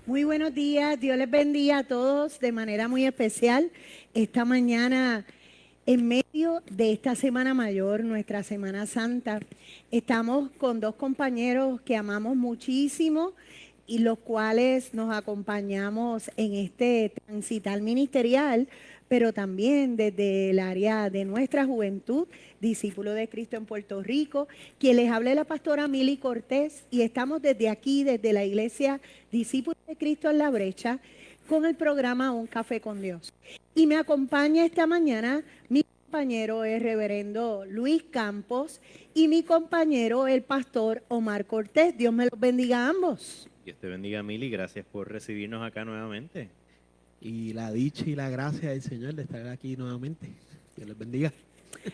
Muy buenos días, Dios les bendiga a todos de manera muy especial esta mañana en medio de esta Semana Mayor, nuestra Semana Santa. Estamos con dos compañeros que amamos muchísimo y los cuales nos acompañamos en este transitar ministerial, pero también desde el área de nuestra juventud, discípulo de Cristo en Puerto Rico, quien les habla es la pastora Mili Cortés y estamos desde aquí, desde la iglesia Discípulos de Cristo en la Brecha, con el programa Un Café con Dios. Y me acompaña esta mañana mi compañero el reverendo Luis Campos y mi compañero el pastor Omar Cortés. Dios me los bendiga a ambos. Dios te bendiga, Mili. Gracias por recibirnos acá nuevamente. Y la dicha y la gracia del Señor de estar aquí nuevamente. Dios les bendiga.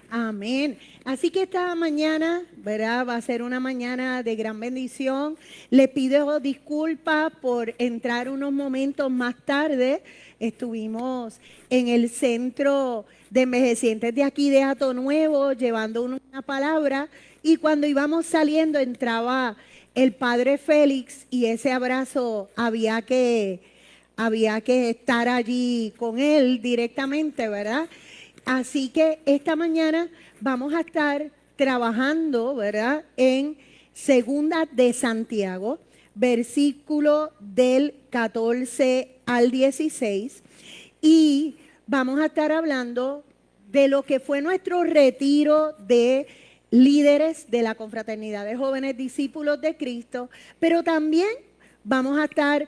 Amén. Así que esta mañana, ¿verdad? Va a ser una mañana de gran bendición. Le pido disculpas por entrar unos momentos más tarde. Estuvimos en el centro de envejecientes de aquí de Hato Nuevo llevando una palabra y cuando íbamos saliendo entraba el padre Félix y ese abrazo había que estar allí con él directamente, ¿verdad? Así que esta mañana vamos a estar trabajando, ¿verdad? En Segunda de Santiago, versículo del 14 al 16. Y vamos a estar hablando de lo que fue nuestro retiro de líderes de la Confraternidad de Jóvenes Discípulos de Cristo, pero también vamos a estar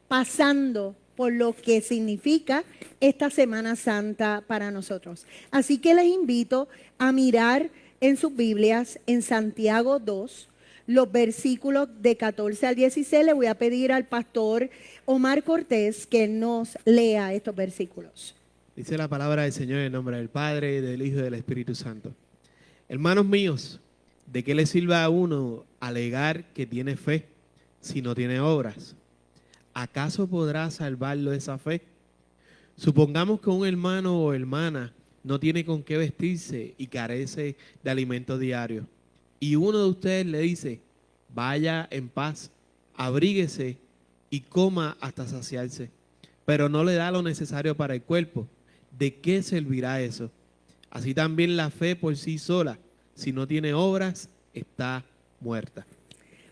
pasando por lo que significa esta Semana Santa para nosotros. Así que les invito a mirar en sus Biblias en Santiago 2, los versículos de 14 al 16. Le voy a pedir al pastor Omar Cortés que nos lea estos versículos. Dice la palabra del Señor en el nombre del Padre, del Hijo y del Espíritu Santo. Hermanos míos, ¿de qué le sirve a uno alegar que tiene fe si no tiene obras? ¿Acaso podrá salvarlo esa fe? Supongamos que un hermano o hermana no tiene con qué vestirse y carece de alimento diario. Y uno de ustedes le dice, vaya en paz, abríguese y coma hasta saciarse, pero no le da lo necesario para el cuerpo. ¿De qué servirá eso? Así también la fe por sí sola, si no tiene obras, está muerta.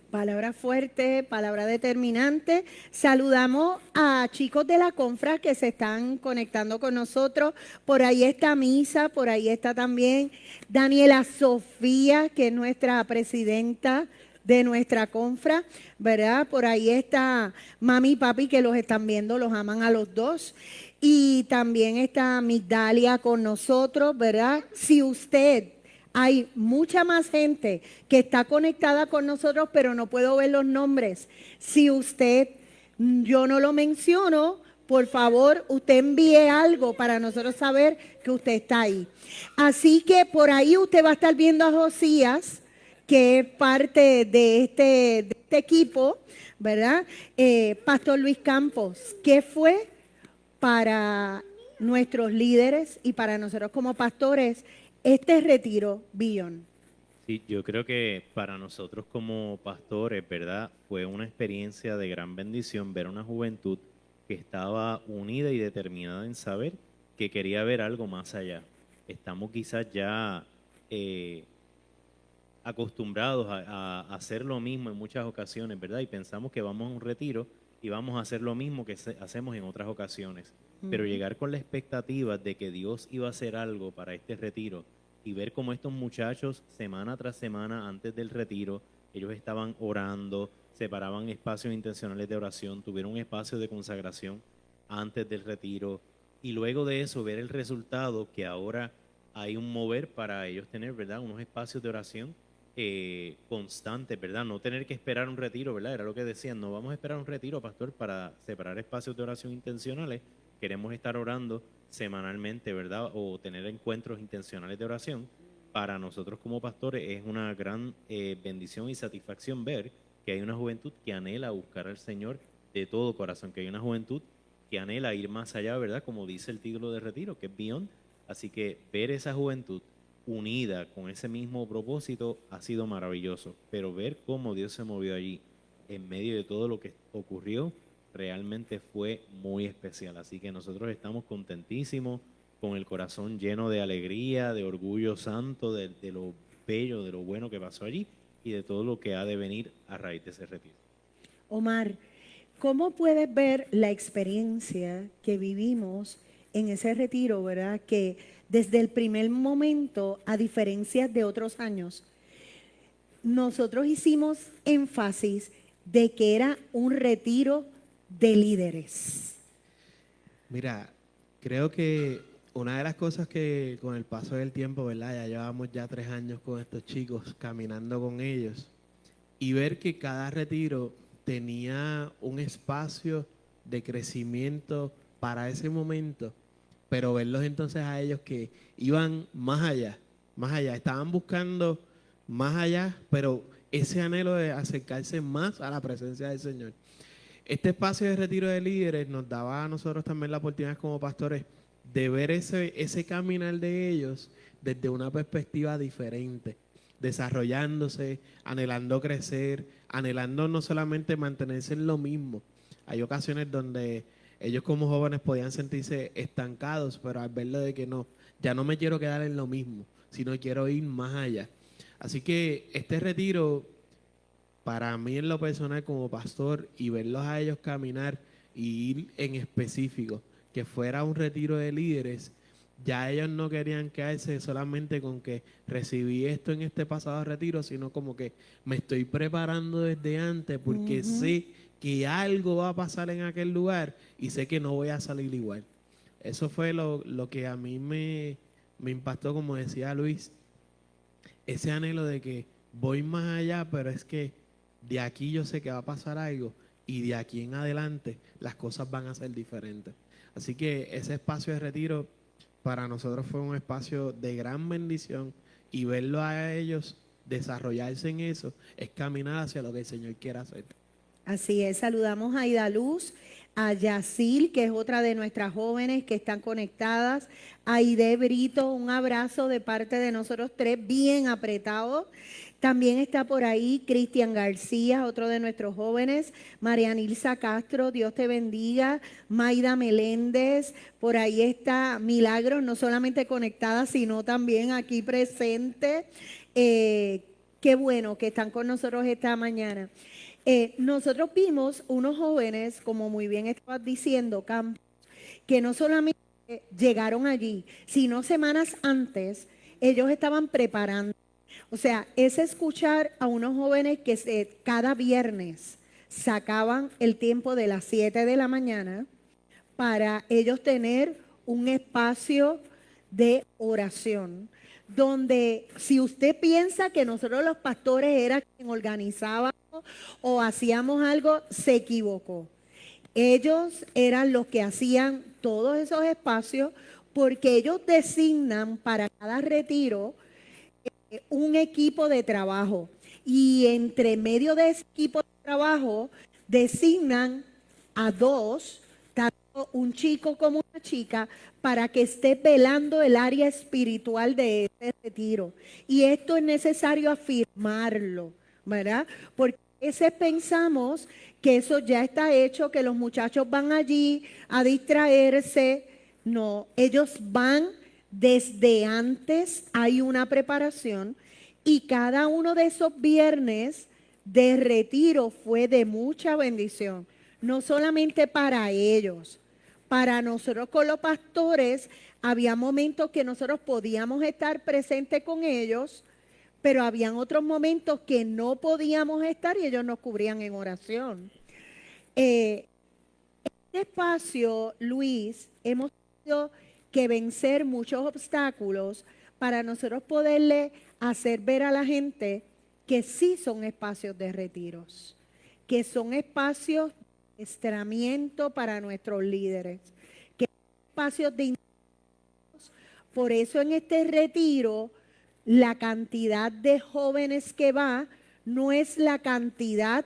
Palabra fuerte, palabra determinante. Saludamos a chicos de la Confra que se están conectando con nosotros. Por ahí está Misa, por ahí está también Daniela Sofía, que es nuestra presidenta de nuestra Confra, ¿verdad? Por ahí está Mami y Papi que los están viendo, los aman a los dos. Y también está Migdalia con nosotros, ¿verdad? Si usted... Hay mucha más gente que está conectada con nosotros, pero no puedo ver los nombres. Si yo no lo menciono, por favor, usted envíe algo para nosotros saber que usted está ahí. Así que por ahí usted va a estar viendo a Josías, que es parte de este equipo, ¿verdad? Pastor Luis Campos, ¿qué fue para nuestros líderes y para nosotros como pastores este retiro Beyond? Sí, yo creo que para nosotros como pastores, ¿verdad? Fue una experiencia de gran bendición ver una juventud que estaba unida y determinada en saber que quería ver algo más allá. Estamos quizás ya acostumbrados a hacer lo mismo en muchas ocasiones, ¿verdad? Y pensamos que vamos a un retiro y vamos a hacer lo mismo que hacemos en otras ocasiones. Pero llegar con la expectativa de que Dios iba a hacer algo para este retiro y ver cómo estos muchachos semana tras semana antes del retiro, ellos estaban orando, separaban espacios intencionales de oración, tuvieron un espacio de consagración antes del retiro y luego de eso ver el resultado que ahora hay un mover para ellos tener, ¿verdad? Unos espacios de oración constantes, ¿verdad? No tener que esperar un retiro, ¿verdad? Era lo que decían, no vamos a esperar un retiro, pastor, para separar espacios de oración intencionales. Queremos estar orando semanalmente, ¿verdad? O tener encuentros intencionales de oración. Para nosotros como pastores es una gran bendición y satisfacción ver que hay una juventud que anhela buscar al Señor de todo corazón, que hay una juventud que anhela ir más allá, ¿verdad? Como dice el título de retiro, que es Beyond. Así que ver esa juventud unida con ese mismo propósito ha sido maravilloso, pero ver cómo Dios se movió allí en medio de todo lo que ocurrió, realmente fue muy especial. Así que nosotros estamos contentísimos, con el corazón lleno de alegría, de orgullo santo, de lo bello, de lo bueno que pasó allí y de todo lo que ha de venir a raíz de ese retiro. Omar, ¿cómo puedes ver la experiencia que vivimos en ese retiro, verdad? Que desde el primer momento, a diferencia de otros años, nosotros hicimos énfasis de que era un retiro de líderes. Mira, creo que una de las cosas que con el paso del tiempo, ¿verdad? Ya llevamos ya 3 años con estos chicos, caminando con ellos, y ver que cada retiro tenía un espacio de crecimiento para ese momento, pero verlos entonces a ellos que iban más allá, estaban buscando más allá, pero ese anhelo de acercarse más a la presencia del Señor. Este espacio de retiro de líderes nos daba a nosotros también la oportunidad como pastores de ver ese caminar de ellos desde una perspectiva diferente, desarrollándose, anhelando crecer, anhelando no solamente mantenerse en lo mismo. Hay ocasiones donde ellos como jóvenes podían sentirse estancados, pero al verlo de que no, ya no me quiero quedar en lo mismo, sino quiero ir más allá. Así que este retiro, para mí en lo personal como pastor, y verlos a ellos caminar y ir en específico, que fuera un retiro de líderes, ya ellos no querían quedarse solamente con que recibí esto en este pasado retiro, sino como que me estoy preparando desde antes porque sé que algo va a pasar en aquel lugar y sé que no voy a salir igual. Eso fue lo que a mí me impactó, como decía Luis, ese anhelo de que voy más allá, pero es que de aquí yo sé que va a pasar algo y de aquí en adelante las cosas van a ser diferentes. Así que ese espacio de retiro para nosotros fue un espacio de gran bendición, y verlo a ellos desarrollarse en eso es caminar hacia lo que el Señor quiere hacer. Así es, saludamos a Ida Luz, a Yacil, que es otra de nuestras jóvenes que están conectadas, a Aide Brito, un abrazo de parte de nosotros tres, bien apretado. También está por ahí Cristian García, otro de nuestros jóvenes, María Nilsa Castro, Dios te bendiga, Maida Meléndez, por ahí está Milagros, no solamente conectada, sino también aquí presente. Qué bueno que están con nosotros esta mañana. Nosotros vimos unos jóvenes, como muy bien estabas diciendo, Campos, que no solamente llegaron allí, sino semanas antes, ellos estaban preparando. O sea, es escuchar a unos jóvenes que cada viernes sacaban el tiempo de las 7 de la mañana para ellos tener un espacio de oración, donde si usted piensa que nosotros los pastores era quien organizábamos o hacíamos algo, se equivocó. Ellos eran los que hacían todos esos espacios, porque ellos designan para cada retiro un equipo de trabajo, y entre medio de ese equipo de trabajo designan a 2, tanto un chico como una chica, para que esté velando el área espiritual de ese retiro. Y esto es necesario afirmarlo, ¿verdad? Porque a veces pensamos que eso ya está hecho, que los muchachos van allí a distraerse. No, ellos van desde antes, hay una preparación, y cada uno de esos viernes de retiro fue de mucha bendición, no solamente para ellos, para nosotros con los pastores. Había momentos que nosotros podíamos estar presentes con ellos, pero habían otros momentos que no podíamos estar y ellos nos cubrían en oración. Este espacio, Luis, hemos tenido que vencer muchos obstáculos para nosotros poderle hacer ver a la gente que sí son espacios de retiros, que son espacios de estramiento para nuestros líderes, que son espacios de. Por eso en este retiro la cantidad de jóvenes que va no es la cantidad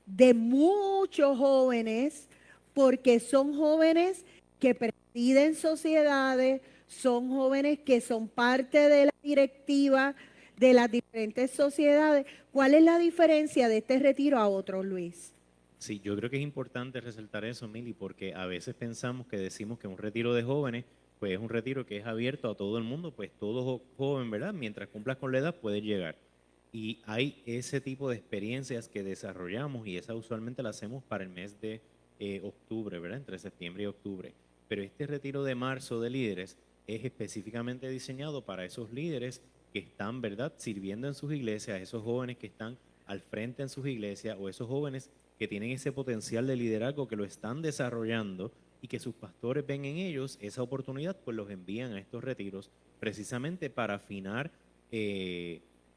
de muchos jóvenes, porque son jóvenes que presiden sociedades, son jóvenes que son parte de la directiva, de las diferentes sociedades. ¿Cuál es la diferencia de este retiro a otro, Luis? Sí, yo creo que es importante resaltar eso, Mili, porque a veces pensamos que decimos que un retiro de jóvenes, pues es un retiro que es abierto a todo el mundo, pues todo joven, ¿verdad? Mientras cumplas con la edad puedes llegar. Y hay ese tipo de experiencias que desarrollamos y esa usualmente la hacemos para el mes de octubre, ¿verdad? Entre septiembre y octubre. Pero este retiro de marzo de líderes es específicamente diseñado para esos líderes que están, ¿verdad?, sirviendo en sus iglesias, esos jóvenes que están al frente en sus iglesias o esos jóvenes que tienen ese potencial de liderazgo, que lo están desarrollando y que sus pastores ven en ellos esa oportunidad, pues los envían a estos retiros precisamente para afinar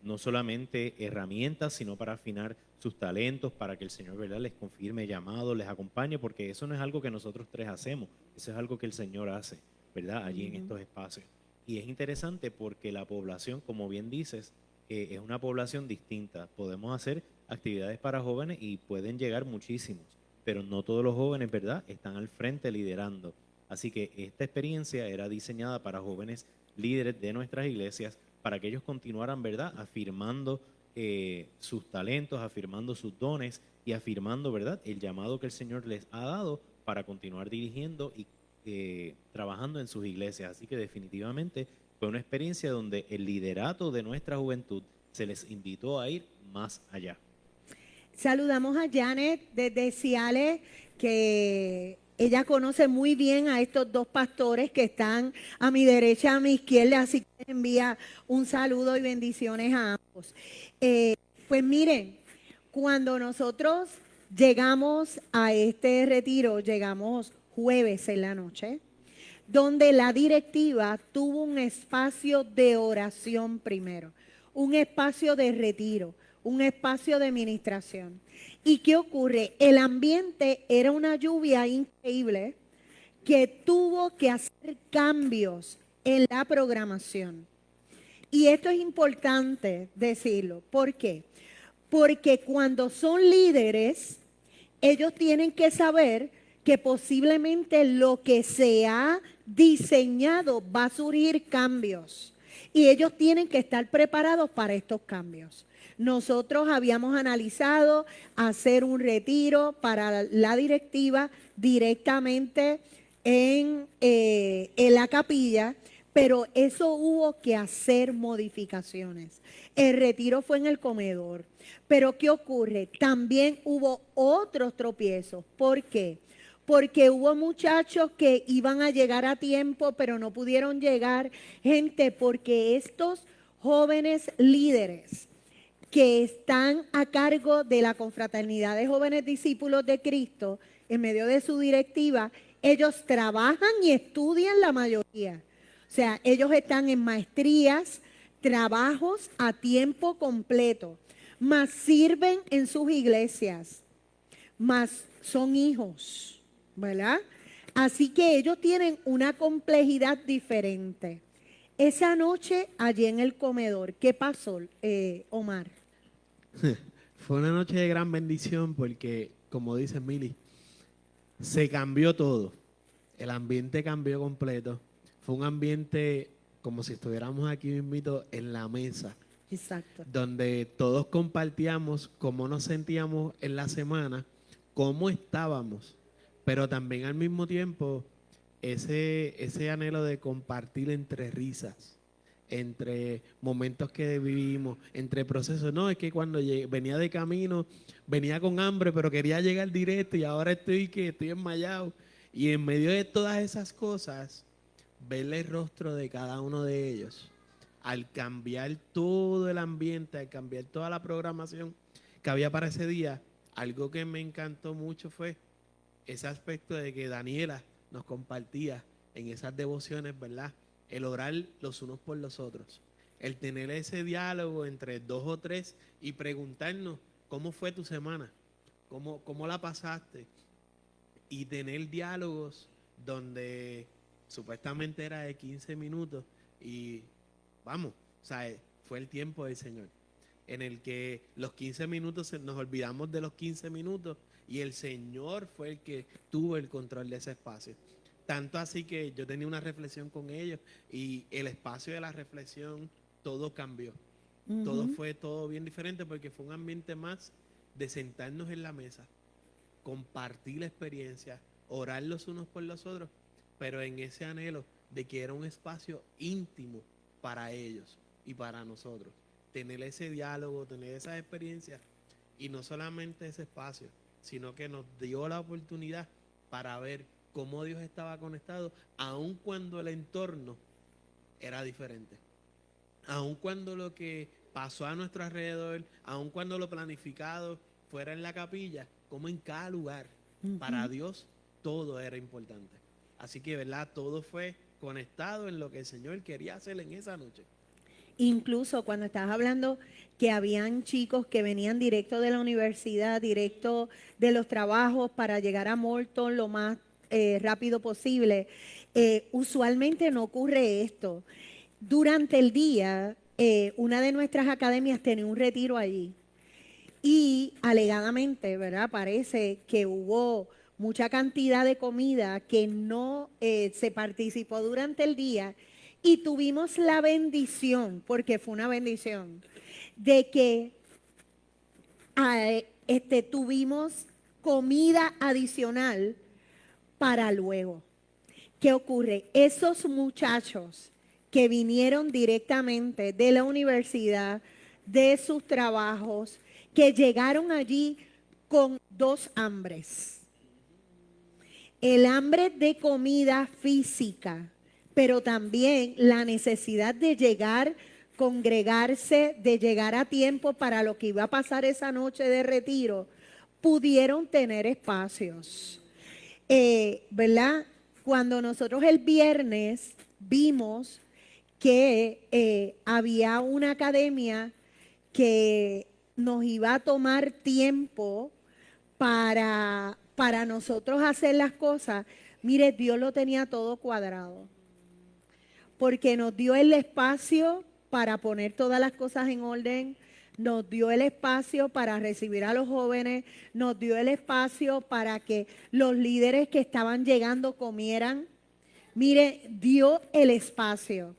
no solamente herramientas, sino para afinar sus talentos, para que el Señor, ¿verdad?, les confirme llamado, les acompañe, porque eso no es algo que nosotros tres hacemos, eso es algo que el Señor hace, ¿verdad?, allí en estos espacios. Y es interesante porque la población, como bien dices, es una población distinta. Podemos hacer actividades para jóvenes y pueden llegar muchísimos, pero no todos los jóvenes, ¿verdad?, están al frente liderando. Así que esta experiencia era diseñada para jóvenes líderes de nuestras iglesias, para que ellos continuaran, ¿verdad?, afirmando sus talentos, afirmando sus dones y afirmando, ¿verdad?, el llamado que el Señor les ha dado para continuar dirigiendo y trabajando en sus iglesias. Así que definitivamente fue una experiencia donde el liderato de nuestra juventud se les invitó a ir más allá. Saludamos a Janet desde Ciales, que ella conoce muy bien a estos dos pastores que están a mi derecha, a mi izquierda, así que envía un saludo y bendiciones a ambos. Pues miren, cuando nosotros llegamos a este retiro, llegamos jueves en la noche, donde la directiva tuvo un espacio de oración primero, un espacio de retiro, un espacio de ministración. ¿Y qué ocurre? El ambiente era una lluvia increíble que tuvo que hacer cambios en la programación. Y esto es importante decirlo. ¿Por qué? Porque cuando son líderes, ellos tienen que saber que posiblemente lo que se ha diseñado va a surgir cambios. Y ellos tienen que estar preparados para estos cambios. Nosotros habíamos analizado hacer un retiro para la directiva directamente en la capilla, pero eso hubo que hacer modificaciones. El retiro fue en el comedor. Pero ¿qué ocurre? También hubo otros tropiezos. ¿Por qué? Porque hubo muchachos que iban a llegar a tiempo, pero no pudieron llegar. Gente, porque estos jóvenes líderes que están a cargo de la confraternidad de jóvenes discípulos de Cristo, en medio de su directiva, ellos trabajan y estudian la mayoría. O sea, ellos están en maestrías, trabajos a tiempo completo, más sirven en sus iglesias, más son hijos, ¿verdad? Así que ellos tienen una complejidad diferente. Esa noche allí en el comedor, ¿qué pasó, Omar? Fue una noche de gran bendición porque, como dice Mili, se cambió todo. El ambiente cambió completo. Fue un ambiente como si estuviéramos aquí mismito en la mesa. Exacto. Donde todos compartíamos cómo nos sentíamos en la semana, cómo estábamos, pero también al mismo tiempo ese anhelo de compartir entre risas, entre momentos que vivimos, entre procesos. No, es que cuando venía de camino, venía con hambre, pero quería llegar directo y ahora estoy enmayado. Y en medio de todas esas cosas, ver el rostro de cada uno de ellos, al cambiar todo el ambiente, al cambiar toda la programación que había para ese día, algo que me encantó mucho fue ese aspecto de que Daniela nos compartía en esas devociones, ¿verdad? El orar los unos por los otros, el tener ese diálogo entre dos o tres y preguntarnos cómo fue tu semana, cómo la pasaste, y tener diálogos donde supuestamente era de 15 minutos y vamos, o sea, fue el tiempo del Señor, en el que los 15 minutos nos olvidamos de los 15 minutos y el Señor fue el que tuvo el control de ese espacio. Tanto así que yo tenía una reflexión con ellos y el espacio de la reflexión, todo cambió. Ujú. fue todo bien diferente porque fue un ambiente más de sentarnos en la mesa, compartir la experiencia, orar los unos por los otros, pero en ese anhelo de que era un espacio íntimo para ellos y para nosotros. Tener ese diálogo, tener esas experiencias y no solamente ese espacio, sino que nos dio la oportunidad para ver cómo Dios estaba conectado, aun cuando el entorno era diferente. Aun cuando lo que pasó a nuestro alrededor, aun cuando lo planificado fuera en la capilla, como en cada lugar, para Ujú. Dios todo era importante. Así que, ¿verdad? Todo fue conectado en lo que el Señor quería hacer en esa noche. Incluso cuando estabas hablando que habían chicos que venían directo de la universidad, directo de los trabajos para llegar a Morton lo más rápido posible, usualmente no ocurre esto. Durante el día, una de nuestras academias tenía un retiro allí y alegadamente, ¿verdad? Parece que hubo mucha cantidad de comida que no se participó durante el día y tuvimos la bendición, porque fue una bendición, de que tuvimos comida adicional para luego. ¿Qué ocurre? Esos muchachos que vinieron directamente de la universidad, de sus trabajos, que llegaron allí con dos hambres. El hambre de comida física, pero también la necesidad de llegar, congregarse, de llegar a tiempo para lo que iba a pasar esa noche de retiro, pudieron tener espacios. ¿Verdad? Cuando nosotros el viernes vimos que había una academia que nos iba a tomar tiempo para nosotros hacer las cosas, mire, Dios lo tenía todo cuadrado, porque nos dio el espacio para poner todas las cosas en orden, nos dio el espacio para recibir a los jóvenes, nos dio el espacio para que los líderes que estaban llegando comieran. Mire, dio el espacio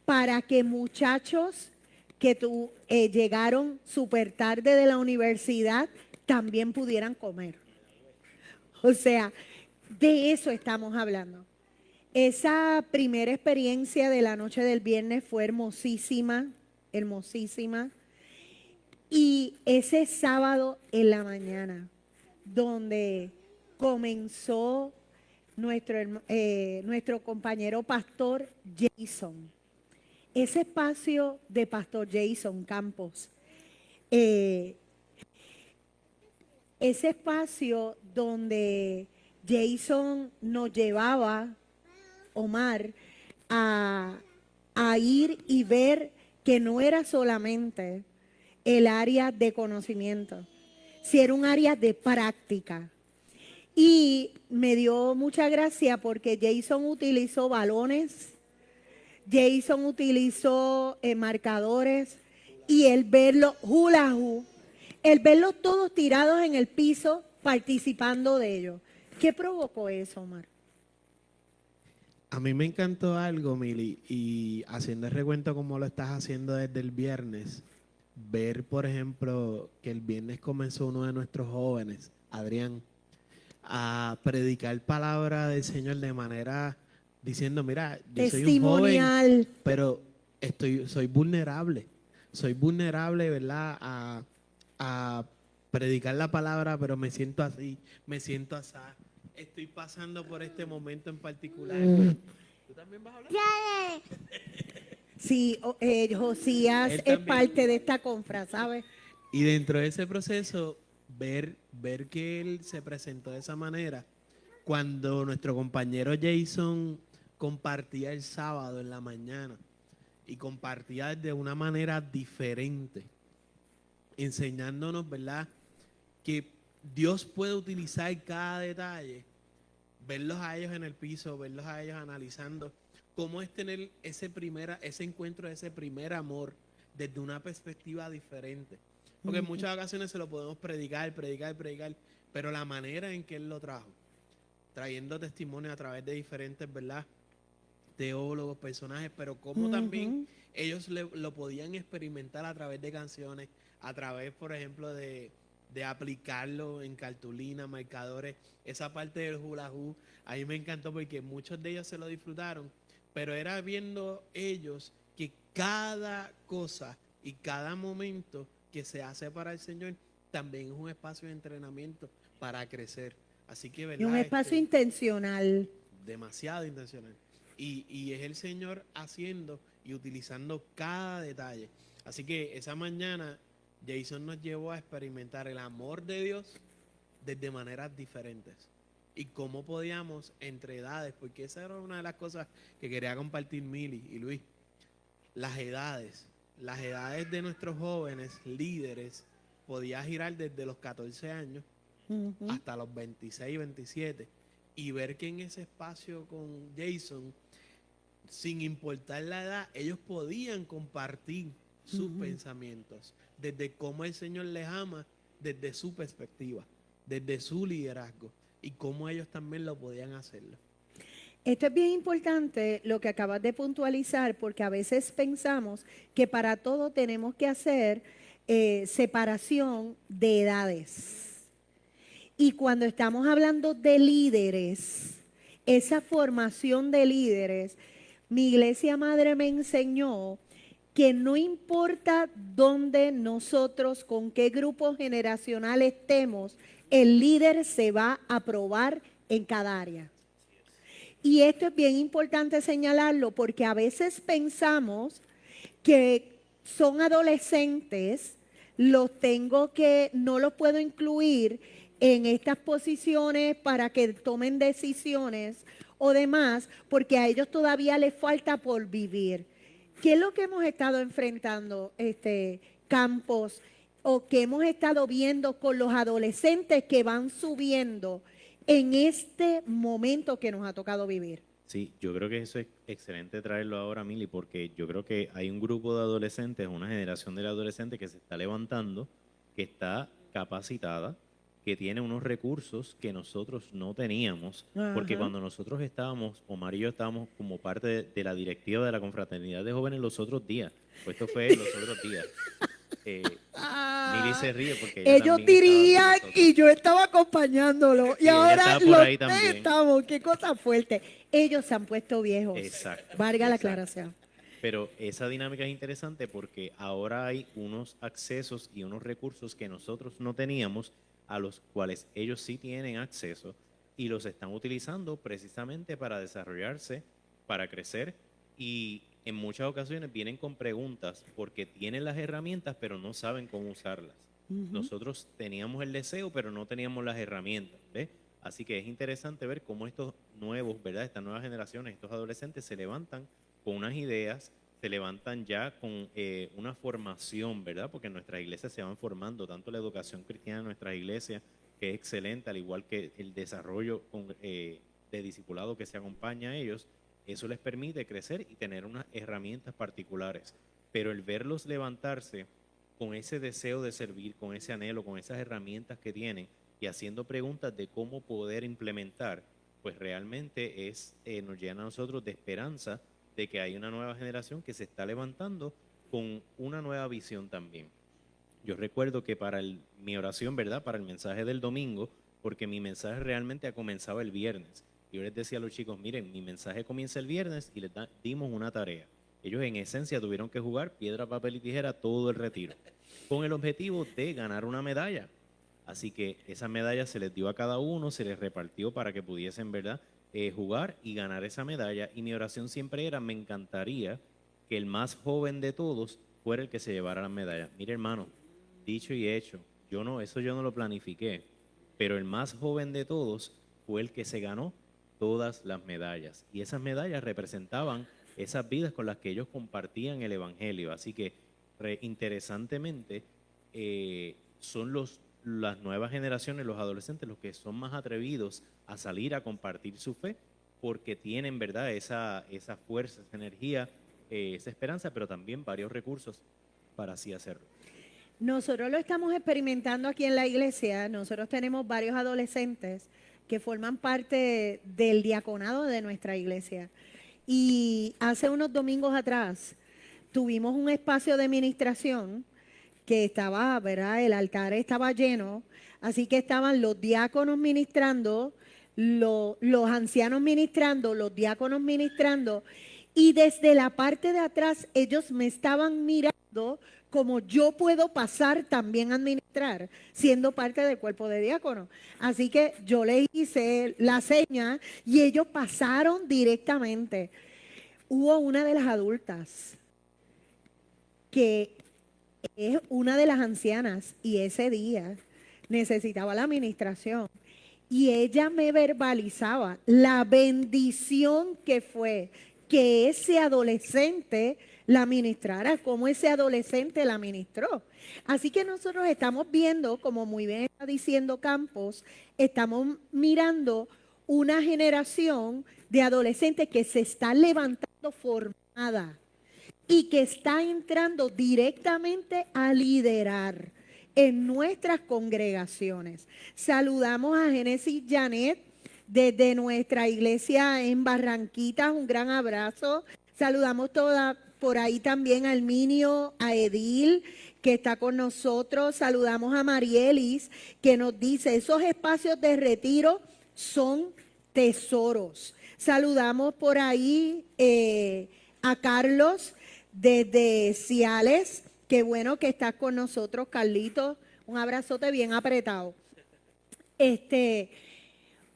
para que muchachos que llegaron súper tarde de la universidad también pudieran comer. O sea, de eso estamos hablando. Esa primera experiencia de la noche del viernes fue hermosísima, hermosísima. Y ese sábado en la mañana, donde comenzó nuestro compañero pastor Jason, ese espacio de pastor Jason Campos, eh, ese espacio donde Jason nos llevaba, Omar, a, a ir y ver que no era solamente el área de conocimiento, si era un área de práctica. Y me dio mucha gracia porque Jason utilizó balones, Jason utilizó marcadores y el verlo hula hoop, el verlos todos tirados en el piso participando de ello. ¿Qué provocó eso, Omar? A mí me encantó algo, Mili, y haciendo el recuento como lo estás haciendo desde el viernes, ver, por ejemplo, que el viernes comenzó uno de nuestros jóvenes, Adrián, a predicar palabra del Señor de manera diciendo, mira, yo soy un joven, Testimonial. pero soy vulnerable, ¿verdad? A predicar la palabra, pero me siento así, me siento así, estoy pasando por este momento en particular. ¿Tú también vas a hablar? Sí, Josías Él es también. parte de esta confra, ¿sabes? Y dentro de ese proceso, ver que él se presentó de esa manera, cuando nuestro compañero Jason compartía el sábado en la mañana y compartía de una manera diferente, enseñándonos, ¿verdad?, que Dios puede utilizar cada detalle, verlos a ellos en el piso, verlos a ellos analizando cómo es tener ese encuentro, ese primer amor desde una perspectiva diferente. Porque en muchas ocasiones se lo podemos predicar, pero la manera en que él lo trajo, trayendo testimonio a través de diferentes, ¿verdad?, teólogos, personajes, pero cómo también ellos lo podían experimentar a través de canciones, a través, por ejemplo, de aplicarlo en cartulina, marcadores. Esa parte del hula hoop, a mí me encantó porque muchos de ellos se lo disfrutaron, pero era viendo ellos que cada cosa y cada momento que se hace para el Señor también es un espacio de entrenamiento para crecer. Así que, Y ¿verdad? un espacio intencional. Demasiado intencional. Y es el Señor haciendo y utilizando cada detalle. Así que esa mañana Jason nos llevó a experimentar el amor de Dios desde maneras diferentes. Y cómo podíamos entre edades, porque esa era una de las cosas que quería compartir Mili y Luis. Las edades de nuestros jóvenes líderes podía girar desde los 14 años hasta los 26, 27 y ver que en ese espacio con Jason, sin importar la edad, ellos podían compartir sus pensamientos, desde cómo el Señor les ama, desde su perspectiva, desde su liderazgo y cómo ellos también lo podían hacerlo. Esto es bien importante lo que acabas de puntualizar, porque a veces pensamos que para todo tenemos que hacer separación de edades. Y cuando estamos hablando de líderes, esa formación de líderes, mi iglesia madre me enseñó que no importa dónde nosotros, con qué grupo generacional estemos, el líder se va a probar en cada área. Y esto es bien importante señalarlo porque a veces pensamos que son adolescentes, no los puedo incluir en estas posiciones para que tomen decisiones o demás, porque a ellos todavía les falta por vivir. ¿Qué es lo que hemos estado enfrentando, Campos, o que hemos estado viendo con los adolescentes que van subiendo en este momento que nos ha tocado vivir? Sí, yo creo que eso es excelente traerlo ahora, Mili, porque yo creo que hay un grupo de adolescentes, una generación de adolescentes que se está levantando, que está capacitada, que tiene unos recursos que nosotros no teníamos, porque cuando nosotros estábamos, Omar y yo estábamos como parte de la directiva de la confraternidad de jóvenes los otros días, pues esto fue los otros días. Mili se ríe porque ella ellos también dirían estaba con nosotros. y yo estaba acompañándolo y ella ahora estaba por los ahí tres también. estamos, qué cosa fuerte. Ellos se han puesto viejos. Exacto, Valga la exacto. aclaración. Pero esa dinámica es interesante porque ahora hay unos accesos y unos recursos que nosotros no teníamos, a los cuales ellos sí tienen acceso y los están utilizando precisamente para desarrollarse, para crecer, y en muchas ocasiones vienen con preguntas porque tienen las herramientas pero no saben cómo usarlas. Nosotros teníamos el deseo pero no teníamos las herramientas, ¿ves? Así que es interesante ver cómo estos nuevos, ¿verdad? Estas nuevas generaciones, estos adolescentes se levantan con unas ideas, se levantan ya con una formación, ¿verdad? Porque en nuestras iglesias se van formando, tanto la educación cristiana en nuestras iglesias, que es excelente, al igual que el desarrollo de discipulado que se acompaña a ellos, eso les permite crecer y tener unas herramientas particulares. Pero el verlos levantarse con ese deseo de servir, con ese anhelo, con esas herramientas que tienen y haciendo preguntas de cómo poder implementar, pues realmente nos llena a nosotros de esperanza de que hay una nueva generación que se está levantando con una nueva visión también. Yo recuerdo que para mi oración, ¿verdad? Para el mensaje del domingo, porque mi mensaje realmente ha comenzado el viernes. Yo les decía a los chicos, miren, mi mensaje comienza el viernes y les dimos una tarea. Ellos en esencia tuvieron que jugar piedra, papel y tijera todo el retiro, con el objetivo de ganar una medalla. Así que esa medalla se les dio a cada uno, se les repartió para que pudiesen, ¿verdad?, jugar y ganar esa medalla. Y mi oración siempre era, me encantaría que el más joven de todos fuera el que se llevara la medalla. Mire, hermano, dicho y hecho, eso yo no lo planifiqué, pero el más joven de todos fue el que se ganó todas las medallas. Y esas medallas representaban esas vidas con las que ellos compartían el evangelio. Así que, interesantemente, son las nuevas generaciones, los adolescentes, los que son más atrevidos a salir a compartir su fe, porque tienen, ¿verdad?, esa fuerza, esa energía, esa esperanza, pero también varios recursos para así hacerlo. Nosotros lo estamos experimentando aquí en la iglesia. Nosotros tenemos varios adolescentes que forman parte del diaconado de nuestra iglesia. Y hace unos domingos atrás tuvimos un espacio de ministración que estaba, ¿verdad? El altar estaba lleno, así que estaban los diáconos ministrando, los ancianos ministrando, los diáconos ministrando, y desde la parte de atrás ellos me estaban mirando como yo puedo pasar también a administrar, siendo parte del cuerpo de diáconos. Así que yo les hice la seña y ellos pasaron directamente. Hubo una de las adultas que es una de las ancianas y ese día necesitaba la administración. Y ella me verbalizaba la bendición que fue que ese adolescente la ministrara, como ese adolescente la ministró. Así que nosotros estamos viendo, como muy bien está diciendo Campos, estamos mirando una generación de adolescentes que se está levantando formada y que está entrando directamente a liderar en nuestras congregaciones. Saludamos a Génesis Janet desde nuestra iglesia en Barranquitas, un gran abrazo. Saludamos por ahí también a Herminio, a Edil, que está con nosotros. Saludamos a Marielis, que nos dice, esos espacios de retiro son tesoros. Saludamos por ahí a Carlos desde Ciales. Qué bueno que estás con nosotros, Carlitos. Un abrazote bien apretado.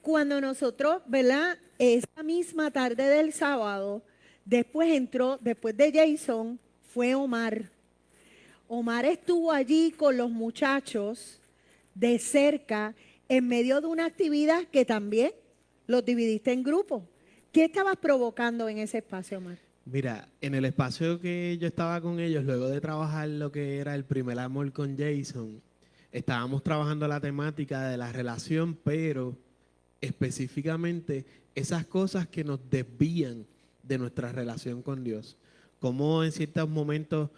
Cuando nosotros, ¿verdad? Esa misma tarde del sábado, después de Jason, fue Omar. Omar estuvo allí con los muchachos de cerca en medio de una actividad que también los dividiste en grupos. ¿Qué estabas provocando en ese espacio, Omar? Mira, en el espacio que yo estaba con ellos, luego de trabajar lo que era el primer amor con Jason, estábamos trabajando la temática de la relación, pero específicamente esas cosas que nos desvían de nuestra relación con Dios. Cómo en ciertos momentos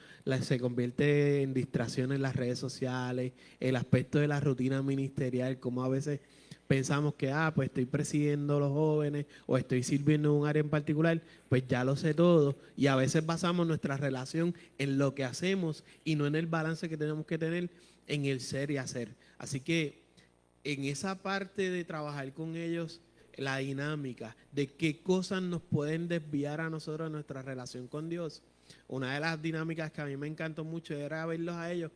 se convierte en distracción en las redes sociales, el aspecto de la rutina ministerial, cómo a veces pensamos que, pues estoy presidiendo a los jóvenes o estoy sirviendo en un área en particular, pues ya lo sé todo. Y a veces basamos nuestra relación en lo que hacemos y no en el balance que tenemos que tener en el ser y hacer. Así que en esa parte de trabajar con ellos, la dinámica de qué cosas nos pueden desviar a nosotros de nuestra relación con Dios. Una de las dinámicas que a mí me encantó mucho era verlos a ellos,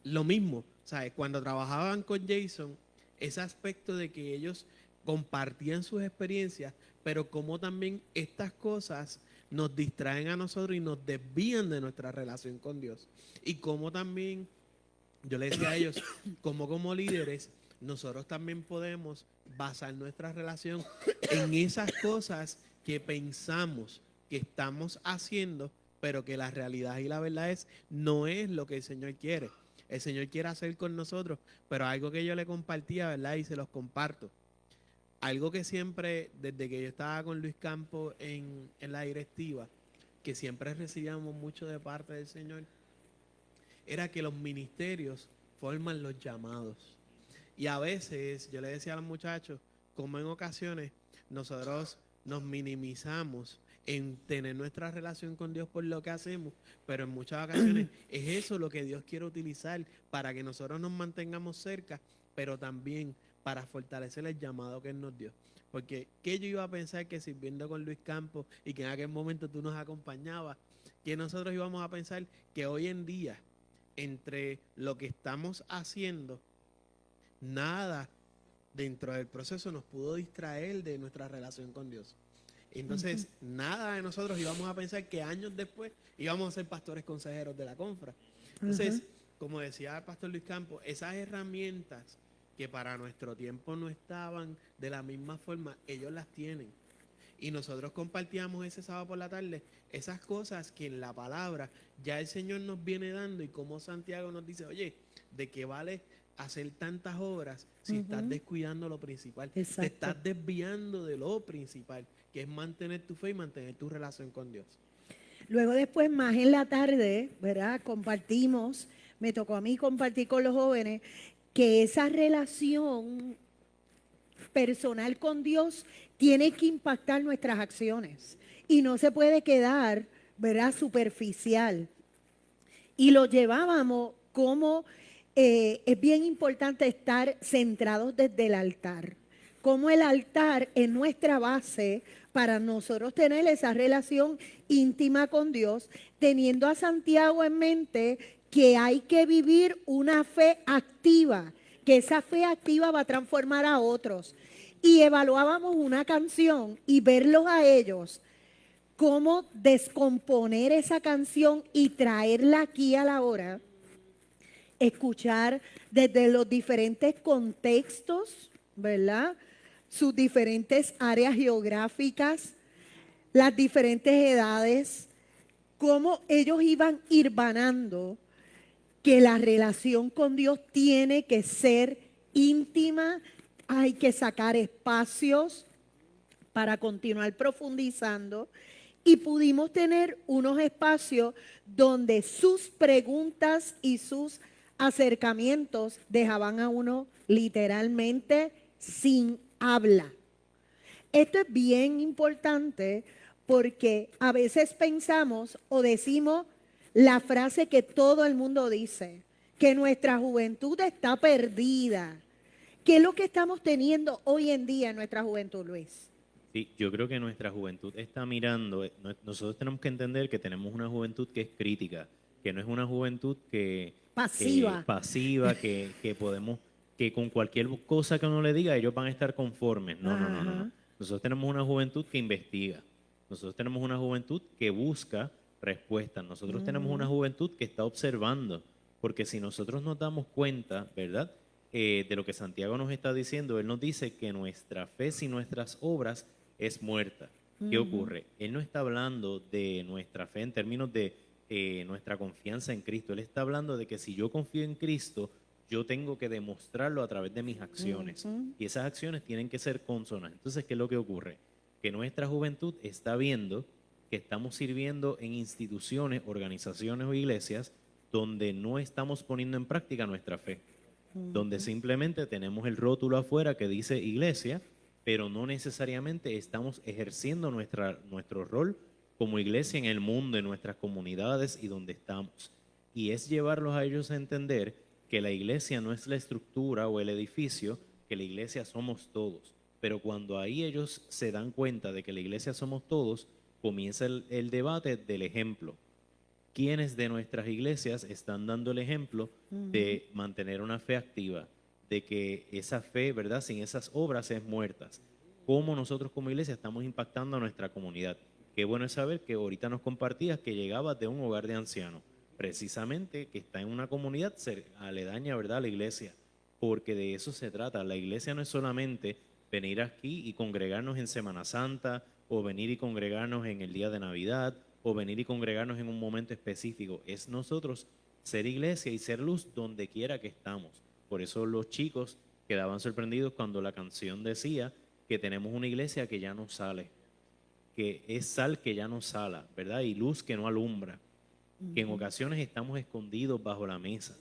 lo mismo, ¿sabes? Cuando trabajaban con Jason, ese aspecto de que ellos compartían sus experiencias, pero como también estas cosas nos distraen a nosotros y nos desvían de nuestra relación con Dios. Y como también, yo les decía a ellos, como líderes, nosotros también podemos basar nuestra relación en esas cosas que pensamos que estamos haciendo, pero que la realidad y la verdad no es lo que el Señor quiere. El Señor quiere hacer con nosotros, pero algo que yo le compartía, ¿verdad? Y se los comparto. Algo que siempre, desde que yo estaba con Luis Campos en la directiva, que siempre recibíamos mucho de parte del Señor, era que los ministerios forman los llamados. Y a veces yo le decía a los muchachos, como en ocasiones nosotros nos minimizamos en tener nuestra relación con Dios por lo que hacemos, pero en muchas ocasiones es eso lo que Dios quiere utilizar para que nosotros nos mantengamos cerca, pero también para fortalecer el llamado que Él nos dio. Porque ¿qué yo iba a pensar que sirviendo con Luis Campos y que en aquel momento tú nos acompañabas, que nosotros íbamos a pensar que hoy en día, entre lo que estamos haciendo, nada dentro del proceso nos pudo distraer de nuestra relación con Dios? Entonces, nada de nosotros íbamos a pensar que años después íbamos a ser pastores consejeros de la Confra. Entonces, como decía el pastor Luis Campos, esas herramientas que para nuestro tiempo no estaban de la misma forma, ellos las tienen. Y nosotros compartíamos ese sábado por la tarde esas cosas que en la palabra ya el Señor nos viene dando, y como Santiago nos dice, oye, ¿de qué vale hacer tantas obras si estás descuidando lo principal? Exacto. Te estás desviando de lo principal, que es mantener tu fe y mantener tu relación con Dios. Luego después, más en la tarde, ¿verdad? Compartimos, me tocó a mí compartir con los jóvenes, que esa relación personal con Dios tiene que impactar nuestras acciones y no se puede quedar, ¿verdad?, superficial. Y lo llevábamos como es bien importante estar centrados desde el altar. Como el altar es nuestra base para nosotros tener esa relación íntima con Dios, teniendo a Santiago en mente que hay que vivir una fe activa, que esa fe activa va a transformar a otros. Y evaluábamos una canción y verlos a ellos, cómo descomponer esa canción y traerla aquí a la hora, escuchar desde los diferentes contextos, ¿verdad?, sus diferentes áreas geográficas, las diferentes edades, cómo ellos iban hirmanando que la relación con Dios tiene que ser íntima, hay que sacar espacios para continuar profundizando, y pudimos tener unos espacios donde sus preguntas y sus acercamientos dejaban a uno literalmente sin habla. Esto es bien importante porque a veces pensamos o decimos la frase que todo el mundo dice, que nuestra juventud está perdida. ¿Qué es lo que estamos teniendo hoy en día en nuestra juventud, Luis? Sí, yo creo que nuestra juventud está mirando, nosotros tenemos que entender que tenemos una juventud que es crítica, que no es una juventud pasiva, que podemos, que con cualquier cosa que uno le diga ellos van a estar conformes. No. Nosotros tenemos una juventud que investiga, nosotros tenemos una juventud que busca respuestas, nosotros tenemos una juventud que está observando, porque si nosotros nos damos cuenta, ¿verdad?, de lo que Santiago nos está diciendo, él nos dice que nuestra fe sin nuestras obras es muerta. ¿Qué ocurre? Él no está hablando de nuestra fe en términos de nuestra confianza en Cristo. Él está hablando de que si yo confío en Cristo, yo tengo que demostrarlo a través de mis acciones. Y esas acciones tienen que ser consonas. Entonces, ¿qué es lo que ocurre? Que nuestra juventud está viendo que estamos sirviendo en instituciones, organizaciones o iglesias donde no estamos poniendo en práctica nuestra fe. Donde simplemente tenemos el rótulo afuera que dice iglesia, pero no necesariamente estamos ejerciendo nuestro rol como iglesia en el mundo, en nuestras comunidades y donde estamos. Y es llevarlos a ellos a entender que la iglesia no es la estructura o el edificio, que la iglesia somos todos. Pero cuando ahí ellos se dan cuenta de que la iglesia somos todos, comienza el debate del ejemplo. ¿Quiénes de nuestras iglesias están dando el ejemplo de mantener una fe activa? De que esa fe, ¿verdad?, sin esas obras es muertas. ¿Cómo nosotros como iglesia estamos impactando a nuestra comunidad? Qué bueno es saber que ahorita nos compartías que llegabas de un hogar de ancianos, precisamente que está en una comunidad aledaña, ¿verdad?, a la iglesia, porque de eso se trata. La iglesia no es solamente venir aquí y congregarnos en Semana Santa, o venir y congregarnos en el día de Navidad, o venir y congregarnos en un momento específico. Es nosotros ser iglesia y ser luz donde quiera que estamos. Por eso los chicos quedaban sorprendidos cuando la canción decía que tenemos una iglesia que ya no sale, que es sal que ya no sala, ¿verdad? Y luz que no alumbra, que en ocasiones estamos escondidos bajo la mesa,